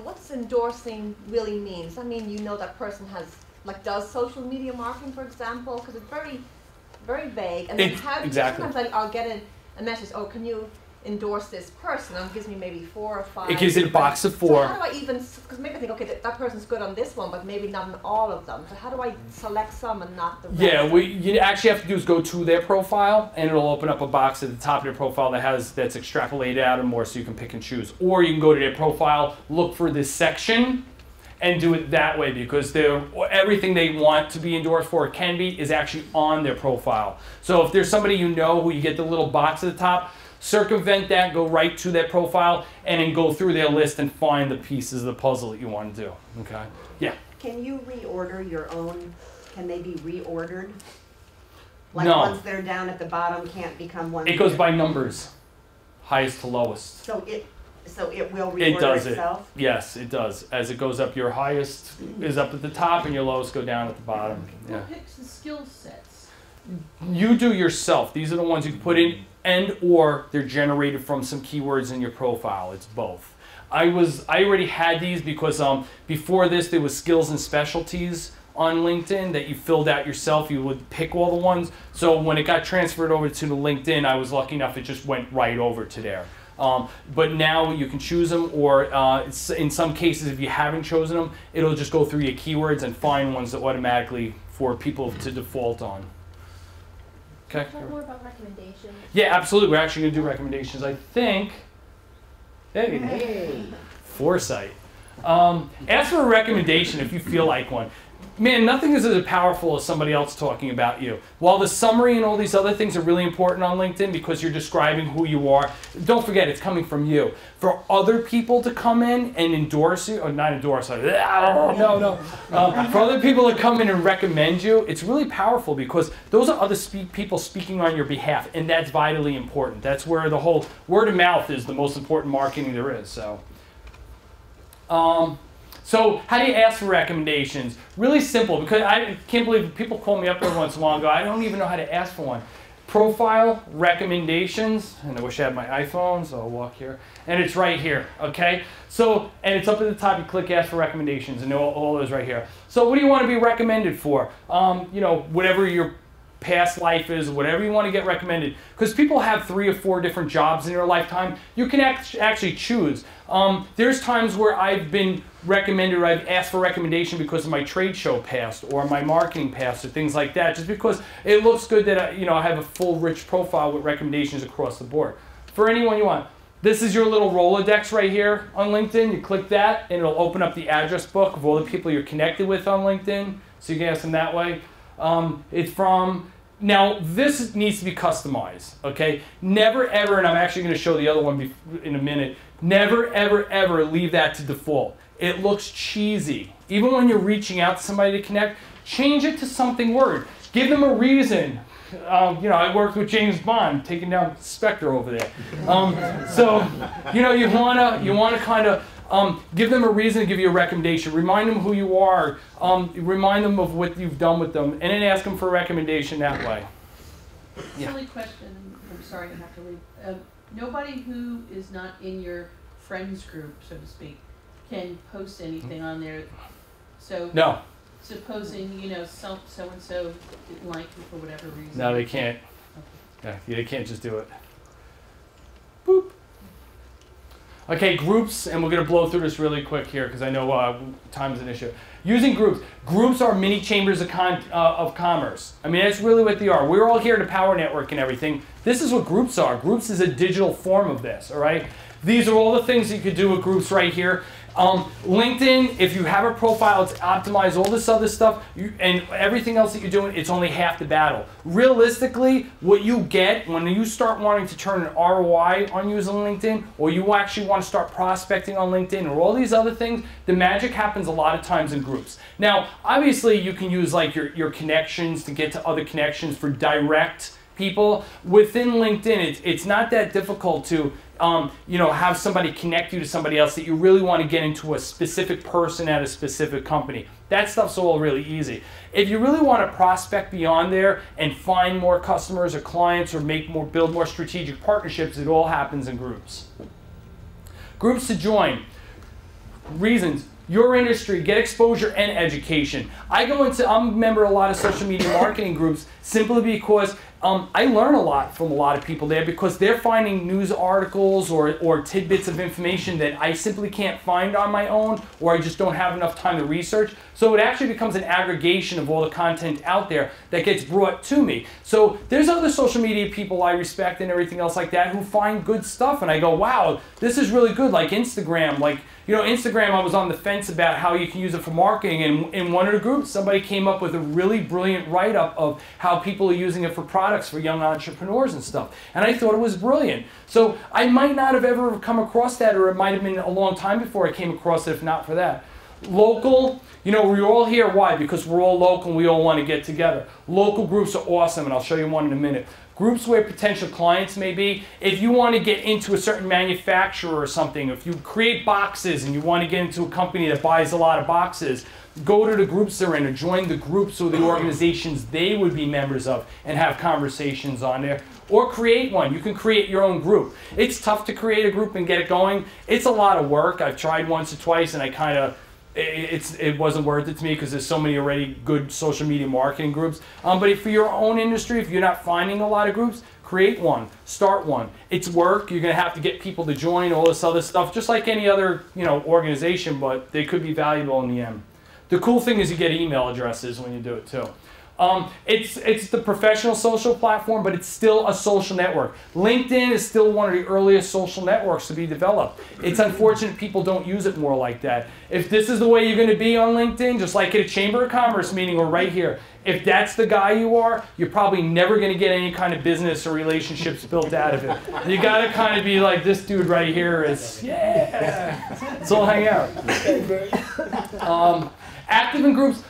Speaker 4: what's endorsing really means? I mean, you know that person does social media marketing, for example, because it's very vague. And then sometimes I'll get a message, oh, can you endorse this person? And it gives me maybe 4 or 5.
Speaker 2: It gives it a box of 4.
Speaker 4: So how do I even, because maybe I think, okay, that person's good on this one, but maybe not on all of them. So how do I select some and not the rest?
Speaker 2: Yeah, what you actually have to do is go to their profile, and it'll open up a box at the top of their profile that's extrapolated out and more, so you can pick and choose. Or you can go to their profile, look for this section, and do it that way, because everything they want to be endorsed for, is actually on their profile. So if there's somebody you know who you get the little box at the top, circumvent that, go right to that profile, and then go through their list and find the pieces of the puzzle that you want to do. Okay? Yeah.
Speaker 9: Can you reorder your own? Can they be reordered? Like
Speaker 2: No.
Speaker 9: ones that are down at the bottom can't become ones.
Speaker 2: It goes
Speaker 9: that-
Speaker 2: by numbers, highest to lowest.
Speaker 9: So it will reorder
Speaker 2: It does
Speaker 9: itself.
Speaker 2: it. Yes, it does. As it goes up, your highest is up at the top, and your lowest go down at the bottom. Yeah.
Speaker 3: Who picks the skill sets?
Speaker 2: You do yourself. These are the ones you put in, and or they're generated from some keywords in your profile. It's both. I already had these because before this there was skills and specialties on LinkedIn that you filled out yourself. You would pick all the ones. So when it got transferred over to the LinkedIn, I was lucky enough it just went right over to there. But now you can choose them, or in some cases, if you haven't chosen them, it'll just go through your keywords and find ones that automatically for people to default on. Okay.
Speaker 8: Talk more about recommendations.
Speaker 2: Yeah, absolutely. We're actually going to do recommendations. I think. Hey. Foresight. Ask for a recommendation if you feel like one. Man, nothing is as powerful as somebody else talking about you. While the summary and all these other things are really important on LinkedIn because you're describing who you are, don't forget it's coming from you. For other people to come in and endorse you, or not endorse, for other people to come in and recommend you, it's really powerful because those are other people speaking on your behalf, and that's vitally important. That's where the whole word of mouth is the most important marketing there is. So how do you ask for recommendations? Really simple, because I can't believe people call me up every once in a while and go, I don't even know how to ask for one. Profile, recommendations, and I wish I had my iPhone, so I'll walk here. And it's right here, okay? So, and it's up at the top, you click ask for recommendations, and all those right here. So what do you want to be recommended for? You know, whatever your past life is, whatever you want to get recommended. Because people have 3 or 4 different jobs in their lifetime. You can actually choose. There's times where I've been recommended or I've asked for recommendation because of my trade show past or my marketing past or things like that, just because it looks good that I have a full rich profile with recommendations across the board. For anyone you want. This is your little Rolodex right here on LinkedIn. You click that and it'll open up the address book of all the people you're connected with on LinkedIn, so you can ask them that way. It's from, now this needs to be customized, okay? Never ever, and I'm actually going to show the other one in a minute, never ever ever leave that to default. It looks cheesy. Even when you're reaching out to somebody to connect, change it to something word. Give them a reason. I worked with James Bond, taking down Spectre over there. So, you wanna kind of give them a reason to give you a recommendation. Remind them who you are. Remind them of what you've done with them, and then ask them for a recommendation that way. Yeah.
Speaker 3: Silly question. I'm sorry to have to leave. Nobody who is not in your friends group, so to speak, can post anything on there. So
Speaker 2: No.
Speaker 3: supposing so and so didn't like you for whatever reason.
Speaker 2: No, they can't. Yeah, they can't just do it. Boop. Okay, groups, and we're going to blow through this really quick here because I know time is an issue. Using groups. Groups are mini chambers of commerce. I mean, that's really what they are. We're all here to Power Network and everything. This is what groups are. Groups is a digital form of this, all right? These are all the things you could do with groups right here. LinkedIn, if you have a profile, it's optimized, all this other stuff, and everything else that you're doing, it's only half the battle. Realistically, what you get when you start wanting to turn an ROI on using LinkedIn, or you actually want to start prospecting on LinkedIn, or all these other things, the magic happens a lot of times in groups. Now, obviously, you can use like your connections to get to other connections for direct people. Within LinkedIn, it's not that difficult to have somebody connect you to somebody else that you really want to get into a specific person at a specific company. That stuff's all really easy. If you really want to prospect beyond there and find more customers or clients or build more strategic partnerships, it all happens in groups. Groups to join. Reasons. Your industry, get exposure and education. I'm a member of a lot of social media marketing groups simply because I learn a lot from a lot of people there because they're finding news articles or tidbits of information that I simply can't find on my own, or I just don't have enough time to research. So it actually becomes an aggregation of all the content out there that gets brought to me. So there's other social media people I respect and everything else like that who find good stuff, and I go, wow, this is really good. Like Instagram, Instagram, I was on the fence about how you can use it for marketing, and in one of the groups, somebody came up with a really brilliant write-up of how people are using it for product products for young entrepreneurs and stuff. And I thought it was brilliant. So I might not have ever come across that, or it might have been a long time before I came across it if not for that. Local, you know, we're all here. Why? Because we're all local and we all want to get together. Local groups are awesome, and I'll show you one in a minute. Groups where potential clients may be. If you want to get into a certain manufacturer or something, if you create boxes and you want to get into a company that buys a lot of boxes, go to the groups they're in or join the groups or the organizations they would be members of and have conversations on there. Or create one. You can create your own group. It's tough to create a group and get it going. It's a lot of work. I've tried once or twice and I kind of, it wasn't worth it to me because there's so many already good social media marketing groups. But for your own industry, if you're not finding a lot of groups, create one, start one. It's work. You're going to have to get people to join, all this other stuff, just like any other, you know, organization, but they could be valuable in the end. The cool thing is you get email addresses when you do it too. It's the professional social platform, but it's still a social network. LinkedIn is still one of the earliest social networks to be developed. It's unfortunate people don't use it more like that. If this is the way you're going to be on LinkedIn, just like at a Chamber of Commerce meeting or right here, if that's the guy you are, you're probably never going to get any kind of business or relationships built out of it. You got to kind of be like this dude right here is, yeah, let's all hang out. Active in groups.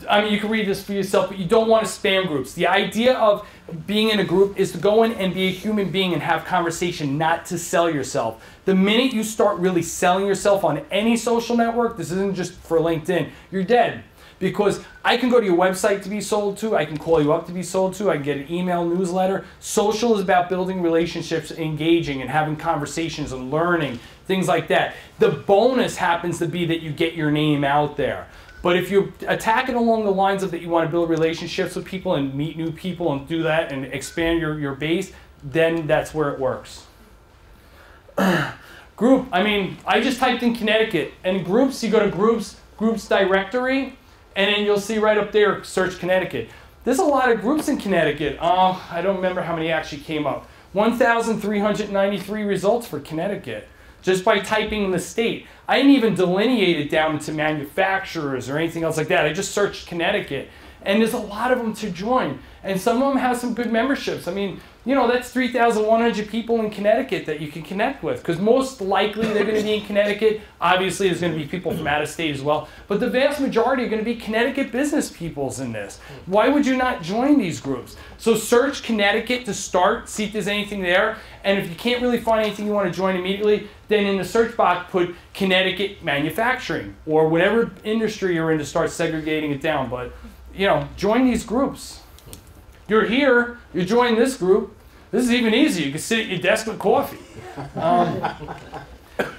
Speaker 2: I mean, you can read this for yourself, but you don't want to spam groups. The idea of being in a group is to go in and be a human being and have conversation, not to sell yourself. The minute you start really selling yourself on any social network, this isn't just for LinkedIn, you're dead. Because I can go to your website to be sold to, I can call you up to be sold to, I can get an email newsletter. Social is about building relationships, engaging, and having conversations and learning, things like that. The bonus happens to be that you get your name out there. But if you're attacking along the lines of that you want to build relationships with people and meet new people and do that and expand your base, then that's where it works. Group, I mean, I just typed in Connecticut. And groups, you go to groups directory, and then you'll see right up there, search Connecticut. There's a lot of groups in Connecticut. I don't remember how many actually came up. 1,393 results for Connecticut. Just by typing in the state. I didn't even delineate it down into manufacturers or anything else like that. I just searched Connecticut. And there's a lot of them to join. And some of them have some good memberships. I mean, you know, that's 3,100 people in Connecticut that you can connect with. Because most likely they're going to be in Connecticut. Obviously, there's going to be people from out of state as well. But the vast majority are going to be Connecticut business peoples in this. Why would you not join these groups? So search Connecticut to start, see if there's anything there. And if you can't really find anything you want to join immediately, then in the search box put Connecticut manufacturing or whatever industry you're in to start segregating it down. But, you know, join these groups. You're here, you join this group. This is even easier. You can sit at your desk with coffee.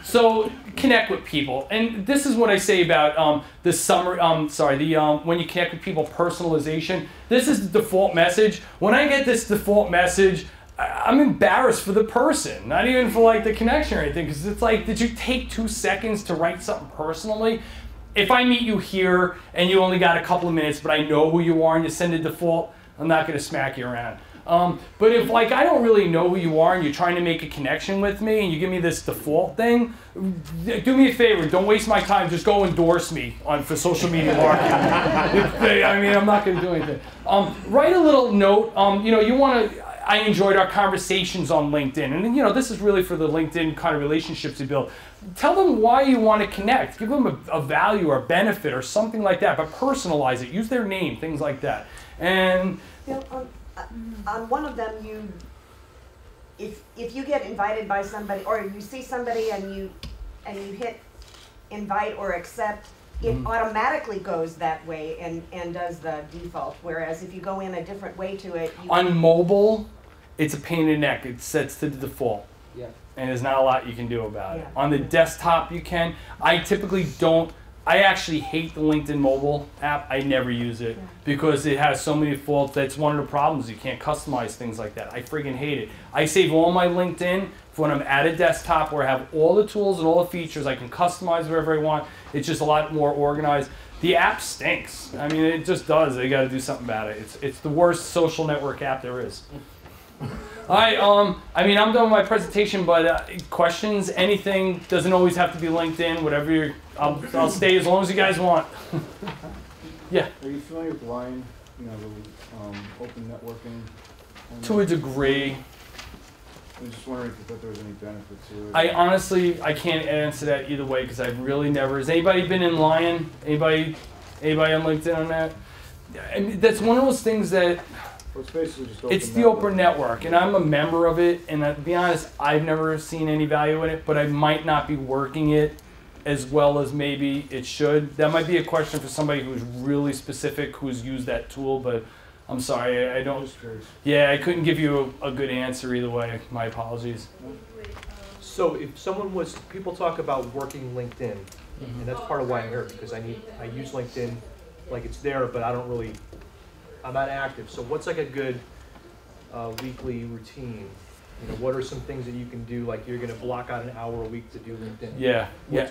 Speaker 2: So connect with people. And this is what I say about the summer, when you connect with people, personalization. This is the default message. When I get this default message, I'm embarrassed for the person, not even for like the connection or anything, because it's like, did you take 2 seconds to write something personally? If I meet you here and you only got a couple of minutes, but I know who you are and you send a default, I'm not going to smack you around. But if like I don't really know who you are and you're trying to make a connection with me and you give me this default thing, do me a favor, don't waste my time, just go endorse me for social media marketing. I mean, I'm not going to do anything. Write a little note, you know, you want to, I enjoyed our conversations on LinkedIn. And, you know, this is really for the LinkedIn kind of relationships you build. Tell them why you want to connect. Give them a value or a benefit or something like that, but personalize it. Use their name, things like that. And
Speaker 9: You know, on one of them, if you get invited by somebody, or you see somebody and you hit invite or accept, it automatically goes that way and does the default. Whereas if you go in a different way to it,
Speaker 2: on mobile, it's a pain in the neck. It sets to the default.
Speaker 7: Yeah.
Speaker 2: And there's not a lot you can do about it.
Speaker 9: Yeah.
Speaker 2: On the desktop, you can. I typically don't. I actually hate the LinkedIn mobile app. I never use it because it has so many faults. That's one of the problems. You can't customize things like that. I friggin' hate it. I save all my LinkedIn for when I'm at a desktop where I have all the tools and all the features. I can customize whatever I want. It's just a lot more organized. The app stinks. I mean, it just does. They got to do something about it. It's the worst social network app there is. All right, I mean, I'm done with my presentation, but questions, anything, doesn't always have to be LinkedIn, whatever you're, I'll stay as long as you guys want. Yeah?
Speaker 5: Are you familiar with Line, you know, the open networking
Speaker 2: To a degree.
Speaker 5: I was just wondering if you thought there was any benefit to it.
Speaker 2: I honestly, I can't answer that either way because I've really never. Has anybody been in Lion? Anybody on LinkedIn on that? I mean, that's one of those things that.
Speaker 5: Well, it's basically just
Speaker 2: It's the open network, and I'm a member of it. And to be honest, I've never seen any value in it, but I might not be working it as well as maybe it should. That might be a question for somebody who's really specific, who's used that tool. But I'm sorry, I don't. Yeah, I couldn't give you a good answer either way. My apologies.
Speaker 7: So if someone was, people talk about working LinkedIn, and that's part of why I'm here, because I use LinkedIn like it's there, but I'm not active. So what's like a good weekly routine? You know, what are some things that you can do? Like you're going to block out an hour a week to do LinkedIn.
Speaker 2: Yeah.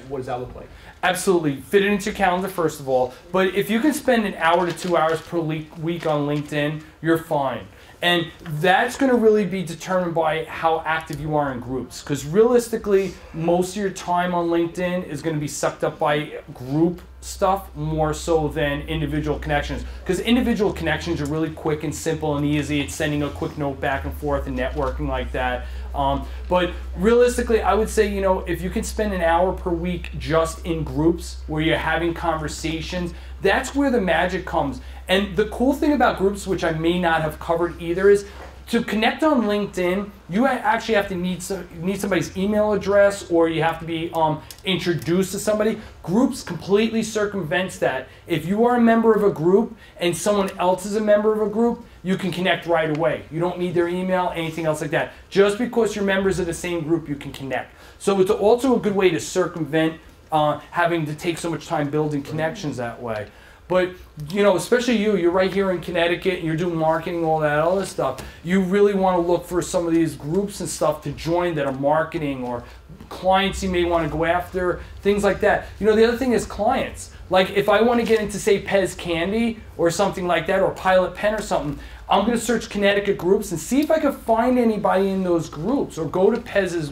Speaker 7: What does that look like?
Speaker 2: Absolutely. Fit it into your calendar first of all. But if you can spend an hour to 2 hours per week on LinkedIn, you're fine. And that's going to really be determined by how active you are in groups. Because realistically, most of your time on LinkedIn is going to be sucked up by group stuff more so than individual connections. Because individual connections are really quick and simple and easy. It's sending a quick note back and forth and networking like that. But realistically, I would say, you know, if you can spend an hour per week just in groups where you're having conversations, that's where the magic comes. And the cool thing about groups, which I may not have covered either, is to connect on LinkedIn, you actually have to need somebody's email address, or you have to be introduced to somebody. Groups completely circumvents that. If you are a member of a group and someone else is a member of a group, you can connect right away. You don't need their email, anything else like that. Just because you're members of the same group, you can connect. So it's also a good way to circumvent having to take so much time building connections that way. But, you know, especially you're right here in Connecticut, and you're doing marketing, all that other stuff. You really want to look for some of these groups and stuff to join that are marketing, or clients you may want to go after, things like that. You know, the other thing is clients. Like if I want to get into, say, Pez Candy or something like that, or Pilot Pen or something, I'm going to search Connecticut groups and see if I can find anybody in those groups, or go to Pez's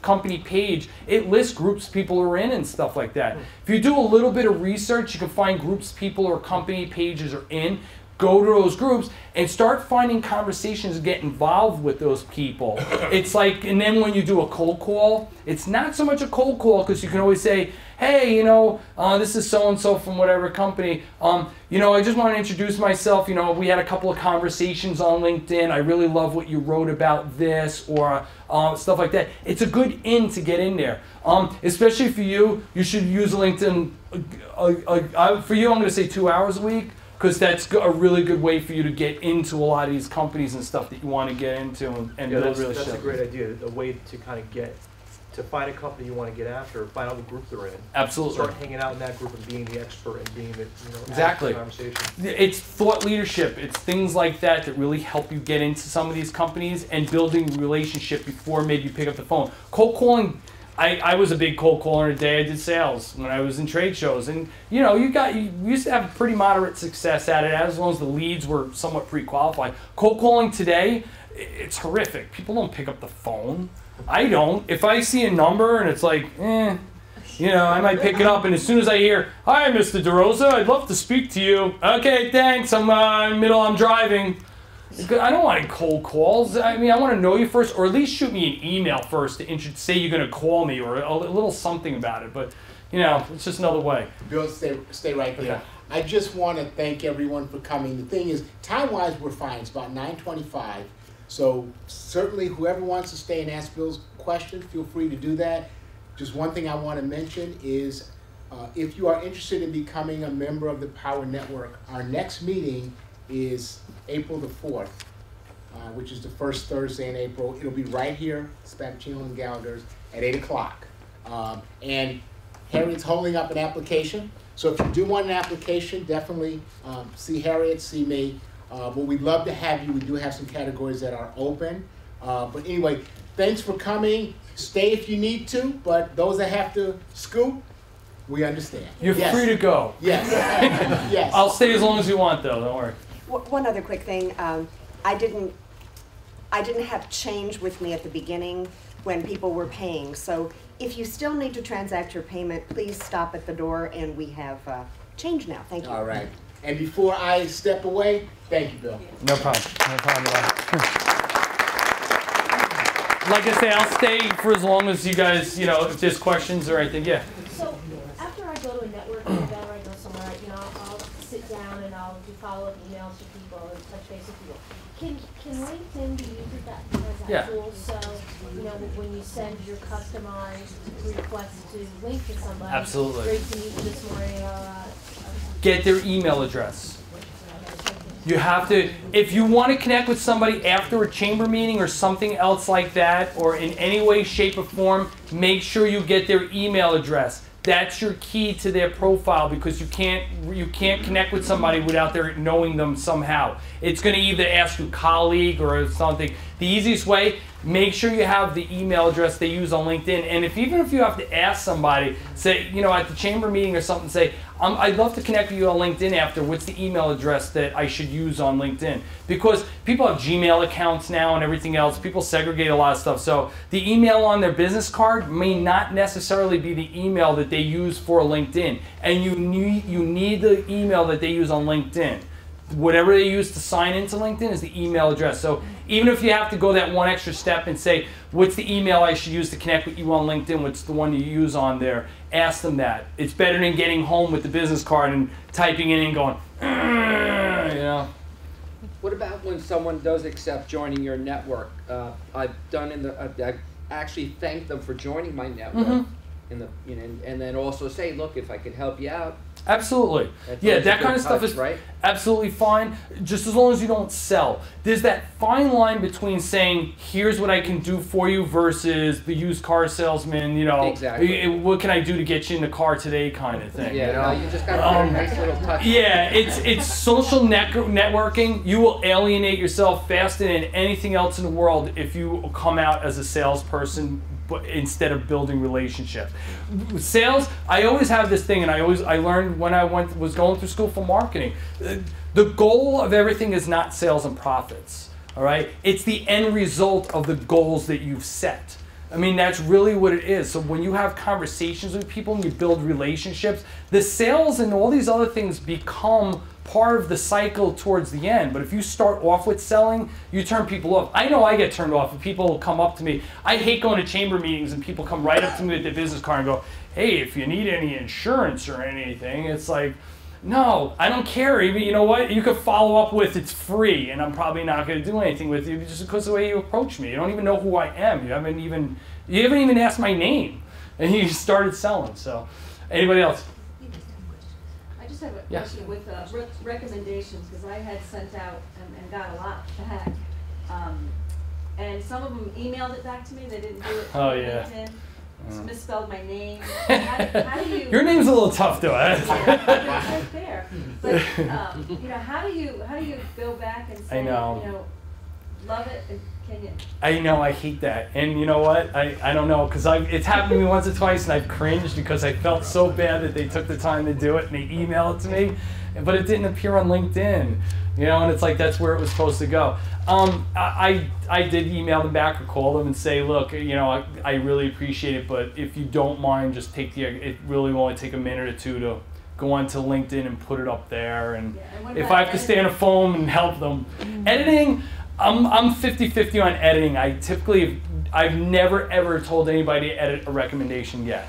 Speaker 2: company page. It lists groups people are in and stuff like that. If you do a little bit of research, you can find groups people or company pages are in. Go to those groups and start finding conversations and get involved with those people. It's like, and then when you do a cold call, it's not so much a cold call, because you can always say, hey, you know, this is so-and-so from whatever company. You know, I just want to introduce myself. You know, we had a couple of conversations on LinkedIn. I really love what you wrote about this, or stuff like that. It's a good in to get in there. Especially for you, you should use LinkedIn. For you, I'm going to say 2 hours a week, because that's a really good way for you to get into a lot of these companies and stuff that you want to get into and build really.
Speaker 7: That's a great idea. A way to kind of to find a company you want to get after, find out what group they're in.
Speaker 2: Absolutely.
Speaker 7: Start hanging out in that group and being the expert and being the, you know,
Speaker 2: exactly.
Speaker 7: Conversation.
Speaker 2: It's thought leadership. It's things like that that really help you get into some of these companies and building relationship before maybe you pick up the phone. Cold calling. I was a big cold caller in a day. I did sales when I was in trade shows, and you know, you used to have pretty moderate success at it as long as the leads were somewhat pre-qualified. Cold calling today, it's horrific. People don't pick up the phone. I don't. If I see a number and it's like, you know, I might pick it up, and as soon as I hear, "Hi, Mr. DeRosa, I'd love to speak to you." Okay, thanks. I'm driving. I don't want any cold calls. I mean, I want to know you first, or at least shoot me an email first to say you're going to call me, or a little something about it. But, you know, it's just another way.
Speaker 1: Bill, stay right there.
Speaker 2: Okay.
Speaker 1: I just want to thank everyone for coming. The thing is, time-wise, we're fine. It's about 9:25. So certainly whoever wants to stay and ask Bill's questions, feel free to do that. Just one thing I want to mention is if you are interested in becoming a member of the Power Network, our next meeting is April the 4th, which is the first Thursday in April. It'll be right here, Spappuccino and Gallagher's, at 8 o'clock. And Harriet's holding up an application. So if you do want an application, definitely see Harriet, see me. But we'd love to have you. We do have some categories that are open. But anyway, thanks for coming. Stay if you need to, but those that have to scoot, we understand.
Speaker 2: You're free to go.
Speaker 1: Yes. Yes.
Speaker 2: I'll stay as long as you want, though. Don't worry.
Speaker 9: One other quick thing, I didn't have change with me at the beginning when people were paying. So if you still need to transact your payment, please stop at the door, and we have change now. Thank you.
Speaker 1: All right. And before I step away, thank you, Bill.
Speaker 2: No problem. No problem at all. Like I say, I'll stay for as long as you guys, if there's questions or anything, yeah.
Speaker 8: So after I go to a networking event or I go somewhere, I'll sit down and I'll do follow-up emails to people and touch base with people. Can LinkedIn be used as that tool? So, when you send your customized request to link to somebody,
Speaker 2: Absolutely.
Speaker 8: Great to meet you this morning.
Speaker 2: Get their email address. You have to, if you want to connect with somebody after a chamber meeting or something else like that, or in any way, shape, or form, make sure you get their email address. That's your key to their profile, because you can't connect with somebody without their knowing them somehow. It's going to either ask you colleague or something. The easiest way, make sure you have the email address they use on LinkedIn. And even if you have to ask somebody, say, at the chamber meeting or something, say, I'd love to connect with you on LinkedIn after. What's the email address that I should use on LinkedIn? Because people have Gmail accounts now and everything else. People segregate a lot of stuff. So the email on their business card may not necessarily be the email that they use for LinkedIn. And you need the email that they use on LinkedIn. Whatever they use to sign into LinkedIn is the email address. So even if you have to go that one extra step and say, what's the email I should use to connect with you on LinkedIn? What's the one you use on there? Ask them that. It's better than getting home with the business card and typing in and going,
Speaker 10: What about when someone does accept joining your network? I've actually thanked them for joining my network. And then also say, look, if I could help you out.
Speaker 2: Absolutely. Yeah, that kind of stuff is
Speaker 10: right?
Speaker 2: Absolutely fine, just as long as you don't sell. There's that fine line between saying, here's what I can do for you, versus the used car salesman,
Speaker 10: Exactly.
Speaker 2: What can I do to get you in the car today kind of thing.
Speaker 10: Yeah, no, you just got to put a nice little touch.
Speaker 2: Yeah, it's social networking. You will alienate yourself faster than anything else in the world if you come out as a salesperson instead of building relationships. Sales, I always have this thing, and I learned when I was going through school for marketing. The goal of everything is not sales and profits, all right? It's the end result of the goals that you've set. I mean, that's really what it is. So when you have conversations with people and you build relationships, the sales and all these other things become part of the cycle towards the end. But if you start off with selling, you turn people off. I know I get turned off if people come up to me. I hate going to chamber meetings and people come right up to me with their business card and go, hey, if you need any insurance or anything, it's like, no, I don't care. Even, you know what? You could follow up with, it's free, and I'm probably not going to do anything with you just because of the way you approach me. You don't even know who I am. You haven't even asked my name, and you started selling. So, anybody else?
Speaker 11: I just have a question with recommendations, because I had sent out and got a lot back, and some of them emailed it back to me. They didn't do it through LinkedIn. Misspelled my name. How do you?
Speaker 2: Your name's a little tough, though.
Speaker 11: Yeah, it's right there. But how do you go back and say, love it? And can you?
Speaker 2: I hate that, and you know what? I don't know, because it's happened to me once or twice, and I've cringed because I felt so bad that they took the time to do it and they emailed it to me, but it didn't appear on LinkedIn. And it's like that's where it was supposed to go. I did email them back or call them and say, look, I really appreciate it, but if you don't mind, just it really will only take a minute or two to go onto LinkedIn and put it up there. And if I have to stay on a phone and help them. Editing, I'm 50-50 on editing. I've never ever told anybody to edit a recommendation yet.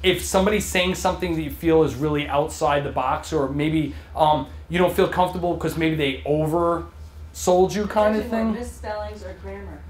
Speaker 2: If somebody's saying something that you feel is really outside the box, or maybe you don't feel comfortable because maybe they oversold you kind of thing.
Speaker 11: Misspellings or grammar.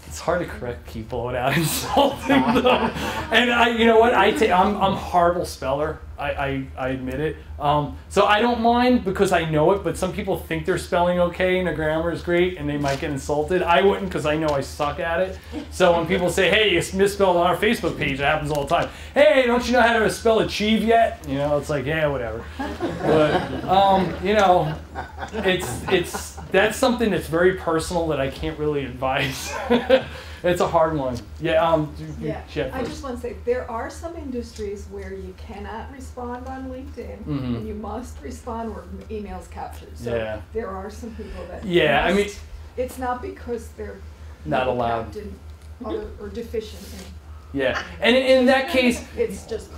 Speaker 2: It's hard to correct people without insulting them. And you know what? I'm a horrible speller. I admit it. So I don't mind because I know it, but some people think they're spelling okay and the grammar is great and they might get insulted. I wouldn't, because I know I suck at it. So when people say, hey, it's misspelled on our Facebook page, it happens all the time. Hey, don't you know how to spell achieve yet? It's like, yeah, whatever. But, that's something that's very personal that I can't really advise. It's a hard one. Yeah.
Speaker 12: I just want to say there are some industries where you cannot respond on LinkedIn, and you must respond where emails captured. So there are some people that.
Speaker 2: Yeah,
Speaker 12: must,
Speaker 2: I mean,
Speaker 12: it's not because they're
Speaker 2: not allowed
Speaker 12: or deficient in
Speaker 2: Yeah, and in that case,
Speaker 12: It's just.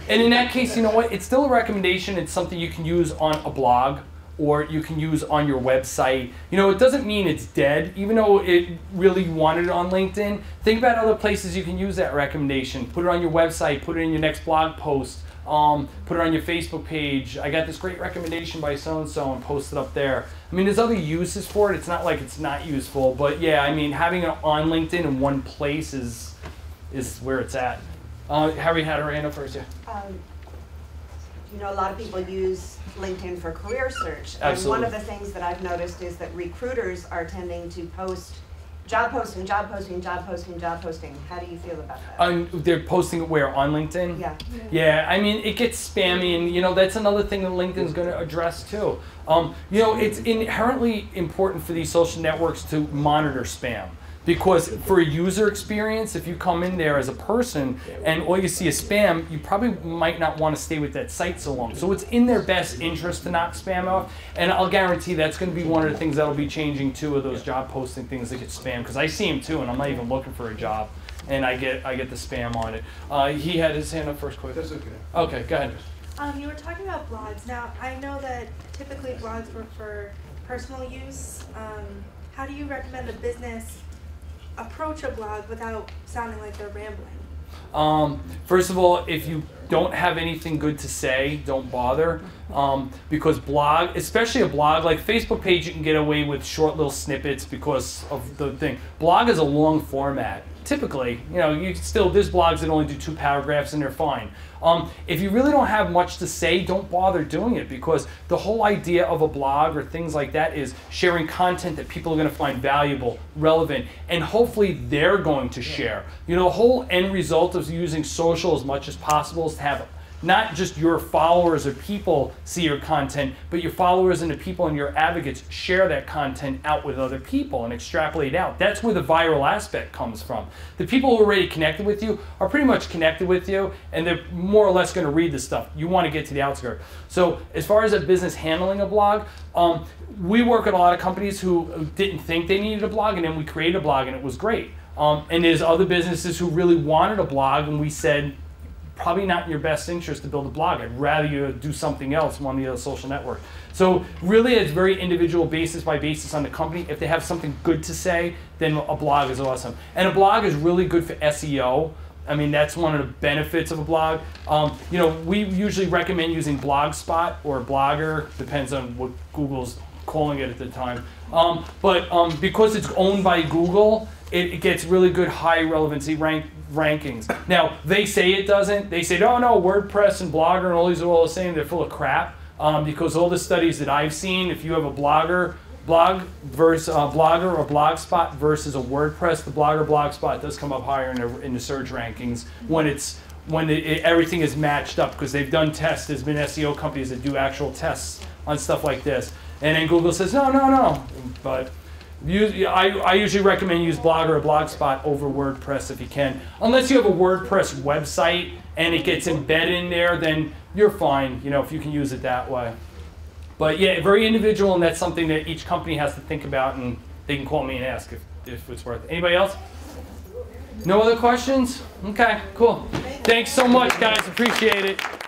Speaker 2: and in that case, you know what? It's still a recommendation. It's something you can use on a blog or you can use on your website. You know, it doesn't mean it's dead, even though it really wanted it on LinkedIn. Think about other places you can use that recommendation. Put it on your website, put it in your next blog post, put it on your Facebook page. I got this great recommendation by so-and-so and post it up there. I mean, there's other uses for it. It's not like it's not useful, but yeah, I mean, having it on LinkedIn in one place is where it's at. Harry had her hand up first, yeah.
Speaker 9: You know, a lot of people use LinkedIn for career search.
Speaker 2: Absolutely.
Speaker 9: And one of the things that I've noticed is that recruiters are tending to post job posting, job posting, job posting, job posting. How do you feel about that?
Speaker 2: They're posting it where? On LinkedIn?
Speaker 9: Yeah.
Speaker 2: Yeah, I mean, it gets spammy, and you know, that's another thing that LinkedIn's going to address too. You know, it's inherently important for these social networks to monitor spam. Because for a user experience, if you come in there as a person and all you see is spam, you probably might not want to stay with that site so long. So it's in their best interest to not spam off. And I'll guarantee that's going to be one of the things that'll be changing too, of those job posting things that get spam. Because I see them too, and I'm not even looking for a job, and I get the spam on it. He had his hand up first, quick.
Speaker 5: That's okay.
Speaker 2: Okay, go ahead.
Speaker 13: You were talking about blogs. Now, I know that typically blogs were for personal use. How do you recommend a business approach a blog without sounding like they're rambling?
Speaker 2: First of all, if you don't have anything good to say, don't bother. Because blog, especially a blog, like Facebook page, you can get away with short little snippets because of the thing. Blog is a long format. Typically, you know, there's blogs that only do 2 paragraphs and they're fine. If you really don't have much to say, don't bother doing it, because the whole idea of a blog or things like that is sharing content that people are going to find valuable, relevant, and hopefully they're going to share. You know, the whole end result of using social as much as possible is to have not just your followers or people see your content, but your followers and the people and your advocates share that content out with other people and extrapolate out. That's where the viral aspect comes from. The people who are already connected with you are pretty much connected with you, and they're more or less going to read the stuff. You want to get to the outskirts. So as far as a business handling a blog, we work with a lot of companies who didn't think they needed a blog, and then we created a blog and it was great. And there's other businesses who really wanted a blog, and we said, probably not in your best interest to build a blog. I'd rather you do something else on the other social network. So really it's very individual basis by basis on the company. If they have something good to say, then a blog is awesome. And a blog is really good for SEO. I mean, that's one of the benefits of a blog. You know, we usually recommend using Blogspot or Blogger, depends on what Google's calling it at the time. But because it's owned by Google, it gets really good high relevancy rankings. Now, they say it doesn't. They say, oh no, WordPress and Blogger and all these are all the same. They're full of crap. Because all the studies that I've seen, if you have a blog versus a Blogger or Blogspot versus a WordPress, the Blogger Blogspot does come up higher in the search rankings when everything is matched up, because they've done tests. There's been SEO companies that do actual tests on stuff like this. And then Google says, no. But I usually recommend use Blogger or Blogspot over WordPress if you can. Unless you have a WordPress website and it gets embedded in there, then you're fine, you know, if you can use it that way. But yeah, very individual, and that's something that each company has to think about, and they can call me and ask if it's worth it. Anybody else? No other questions? Okay, cool. Thanks so much, guys. Appreciate it.